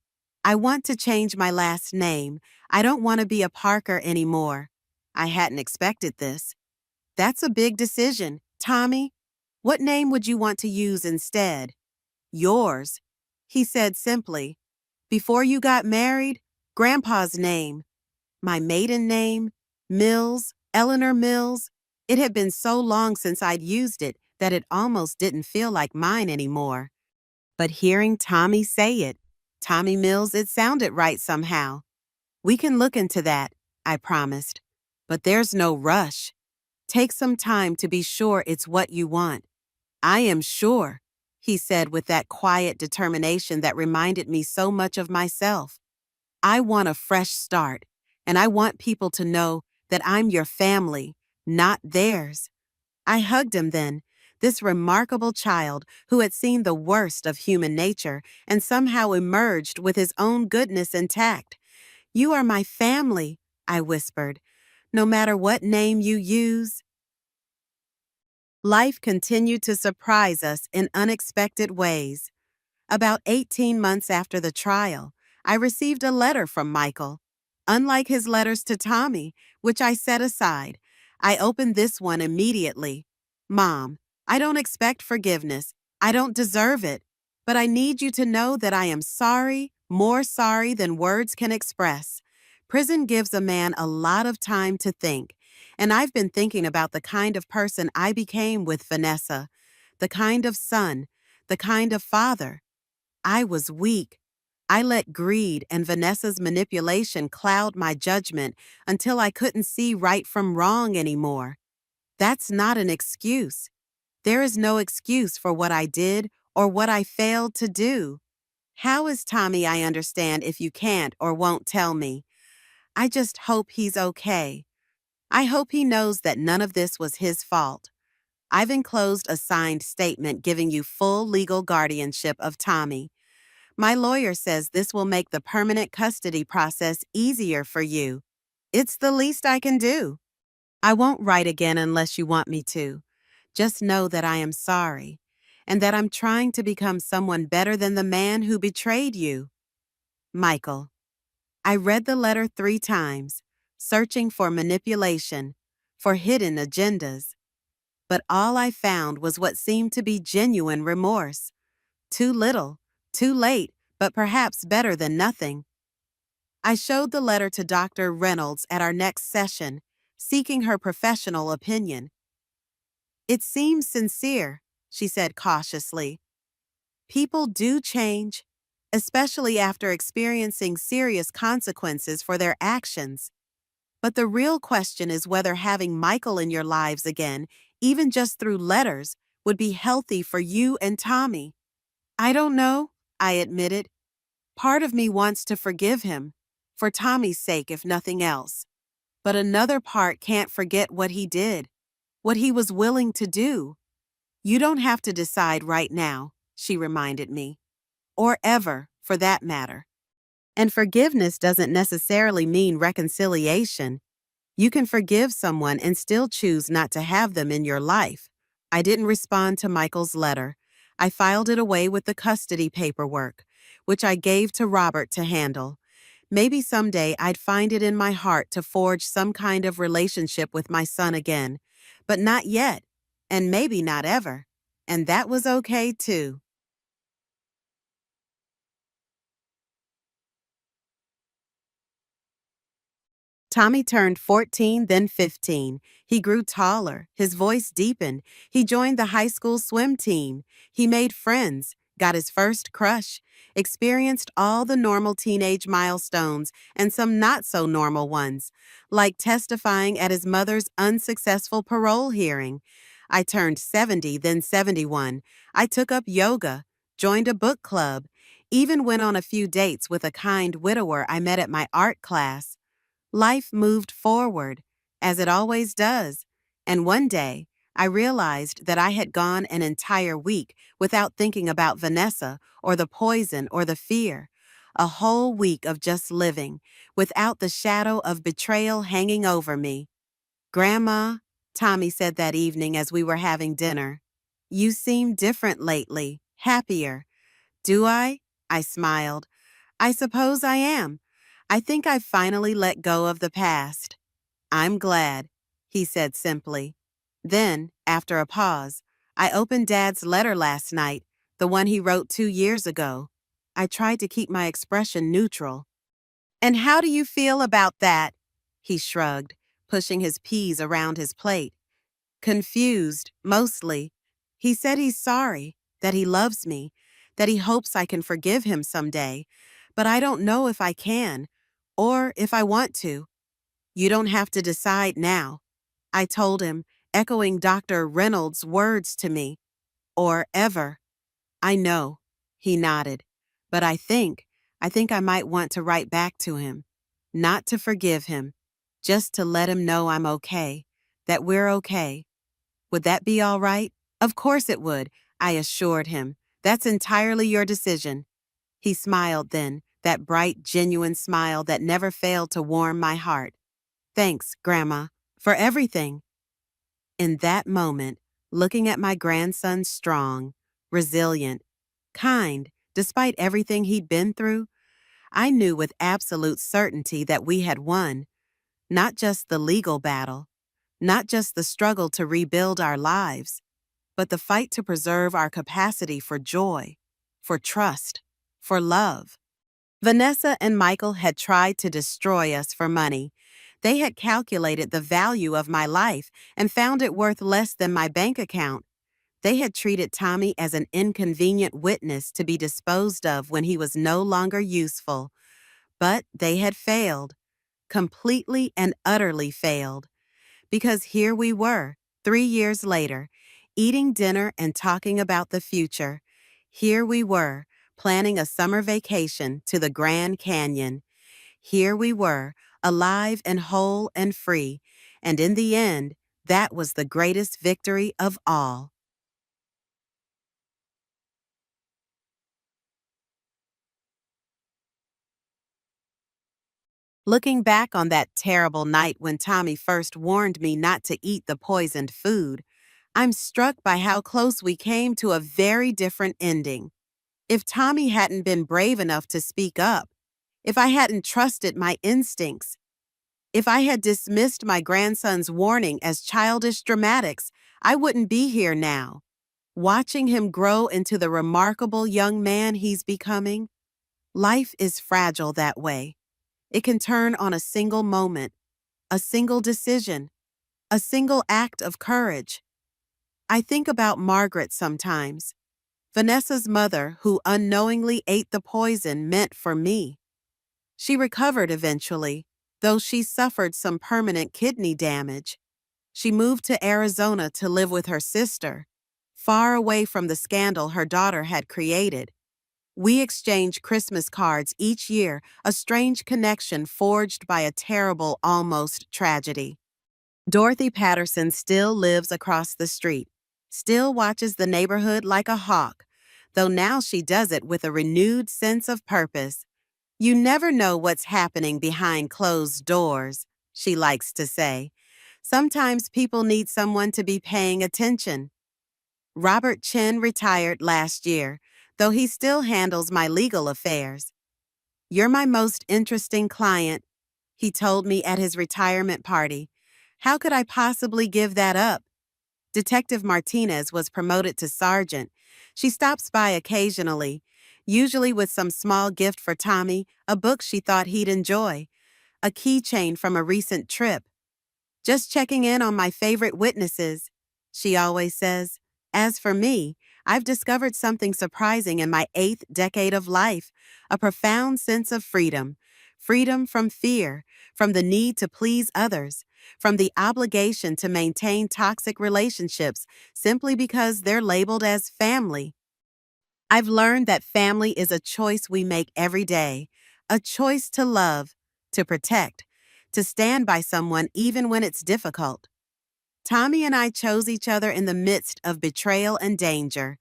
I want to change my last name. I don't want to be a Parker anymore. I hadn't expected this. That's a big decision. Tommy, what name would you want to use instead? Yours, he said simply. Before you got married, Grandpa's name, my maiden name, Mills, Eleanor Mills. It had been so long since I'd used it that it almost didn't feel like mine anymore. But hearing Tommy say it, Tommy Mills, it sounded right somehow. We can look into that, I promised. But there's no rush. Take some time to be sure it's what you want. I am sure, he said with that quiet determination that reminded me so much of myself. I want a fresh start, and I want people to know that I'm your family, not theirs. I hugged him then, this remarkable child who had seen the worst of human nature and somehow emerged with his own goodness intact. You are my family, I whispered. No matter what name you use. Life continued to surprise us in unexpected ways. About 18 months after the trial, I received a letter from Michael. Unlike his letters to Tommy, which I set aside, I opened this one immediately. Mom, I don't expect forgiveness. I don't deserve it. But I need you to know that I am sorry, more sorry than words can express. Prison gives a man a lot of time to think, And I've been thinking about the kind of person I became with Vanessa, the kind of son, the kind of father. I was weak. I let greed and Vanessa's manipulation cloud my judgment until I couldn't see right from wrong anymore. That's not an excuse. There is no excuse for what I did or what I failed to do. How is Tommy, I understand, if you can't or won't tell me? I just hope he's okay. I hope he knows that none of this was his fault. I've enclosed a signed statement giving you full legal guardianship of Tommy. My lawyer says this will make the permanent custody process easier for you. It's the least I can do. I won't write again unless you want me to. Just know that I am sorry, and that I'm trying to become someone better than the man who betrayed you. Michael. I read the letter 3 times, searching for manipulation, for hidden agendas. But all I found was what seemed to be genuine remorse. Too little, too late, but perhaps better than nothing. I showed the letter to Dr. Reynolds at our next session, seeking her professional opinion. It seems sincere, she said cautiously. People do change, especially after experiencing serious consequences for their actions. But the real question is whether having Michael in your lives again, even just through letters, would be healthy for you and Tommy. I don't know, I admitted. Part of me wants to forgive him, for Tommy's sake if nothing else. But another part can't forget what he did, what he was willing to do. You don't have to decide right now, she reminded me. Or ever, for that matter. And forgiveness doesn't necessarily mean reconciliation. You can forgive someone and still choose not to have them in your life. I didn't respond to Michael's letter. I filed it away with the custody paperwork, which I gave to Robert to handle. Maybe someday I'd find it in my heart to forge some kind of relationship with my son again, but not yet, and maybe not ever. And that was okay too. Tommy turned 14, then 15. He grew taller. His voice deepened. He joined the high school swim team. He made friends, got his first crush, experienced all the normal teenage milestones and some not so normal ones, like testifying at his mother's unsuccessful parole hearing. I turned 70, then 71. I took up yoga, joined a book club, even went on a few dates with a kind widower I met at my art class. Life moved forward, as it always does, and one day, I realized that I had gone an entire week without thinking about Vanessa or the poison or the fear. A whole week of just living, without the shadow of betrayal hanging over me. Grandma, Tommy said that evening as we were having dinner, you seem different lately, happier. Do I? I smiled. I suppose I am. I think I've finally let go of the past. I'm glad, he said simply. Then, after a pause, I opened Dad's letter last night, the one he wrote 2 years ago. I tried to keep my expression neutral. And how do you feel about that? He shrugged, pushing his peas around his plate. Confused, mostly. He said he's sorry, that he loves me, that he hopes I can forgive him someday, but I don't know if I can, or if I want to. You don't have to decide now, I told him, echoing Dr. Reynolds' words to me. Or ever. I know, he nodded, but I think I might want to write back to him. Not to forgive him, just to let him know I'm okay, that we're okay. Would that be all right? Of course it would, I assured him. That's entirely your decision. He smiled then, that bright, genuine smile that never failed to warm my heart. Thanks, Grandma, for everything. In that moment, looking at my grandson strong, resilient, kind, despite everything he'd been through, I knew with absolute certainty that we had won. Not just the legal battle, not just the struggle to rebuild our lives, but the fight to preserve our capacity for joy, for trust, for love. Vanessa and Michael had tried to destroy us for money. They had calculated the value of my life and found it worth less than my bank account. They had treated Tommy as an inconvenient witness to be disposed of when he was no longer useful. But they had failed, completely and utterly failed. Because here we were, 3 years later, eating dinner and talking about the future. Here we were, planning a summer vacation to the Grand Canyon. Here we were, alive and whole and free. And in the end, that was the greatest victory of all. Looking back on that terrible night when Tommy first warned me not to eat the poisoned food, I'm struck by how close we came to a very different ending. If Tommy hadn't been brave enough to speak up, if I hadn't trusted my instincts, if I had dismissed my grandson's warning as childish dramatics, I wouldn't be here now. Watching him grow into the remarkable young man he's becoming, life is fragile that way. It can turn on a single moment, a single decision, a single act of courage. I think about Margaret sometimes, Vanessa's mother who unknowingly ate the poison meant for me. She recovered eventually, though she suffered some permanent kidney damage. She moved to Arizona to live with her sister, far away from the scandal her daughter had created. We exchange Christmas cards each year, a strange connection forged by a terrible, almost tragedy. Dorothy Patterson still lives across the street, still watches the neighborhood like a hawk, though now she does it with a renewed sense of purpose. You never know what's happening behind closed doors, she likes to say. Sometimes people need someone to be paying attention. Robert Chen retired last year, though he still handles my legal affairs. "You're my most interesting client," he told me at his retirement party. How could I possibly give that up? Detective Martinez was promoted to sergeant. She stops by occasionally, usually with some small gift for Tommy, a book she thought he'd enjoy, a keychain from a recent trip. "Just checking in on my favorite witnesses," she always says. As for me, I've discovered something surprising in my 8th decade of life, a profound sense of freedom. Freedom from fear, from the need to please others, from the obligation to maintain toxic relationships simply because they're labeled as family. I've learned that family is a choice we make every day, a choice to love, to protect, to stand by someone even when it's difficult. Tommy and I chose each other in the midst of betrayal and danger.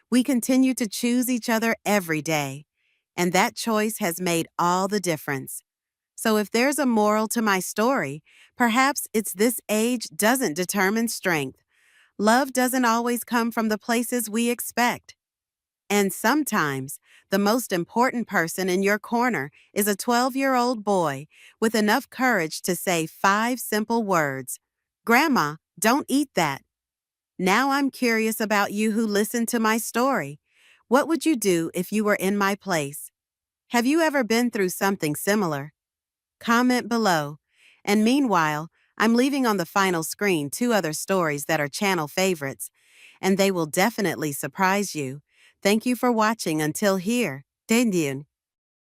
We continue to choose each other every day, and that choice has made all the difference. So if there's a moral to my story, perhaps it's this: age doesn't determine strength. Love doesn't always come from the places we expect. And sometimes, the most important person in your corner is a 12-year-old boy with enough courage to say 5 simple words. "Grandma, don't eat that." Now I'm curious about you who listened to my story. What would you do if you were in my place? Have you ever been through something similar? Comment below. And meanwhile, I'm leaving on the final screen 2 other stories that are channel favorites, and they will definitely surprise you. Thank you for watching until here. Dendyun.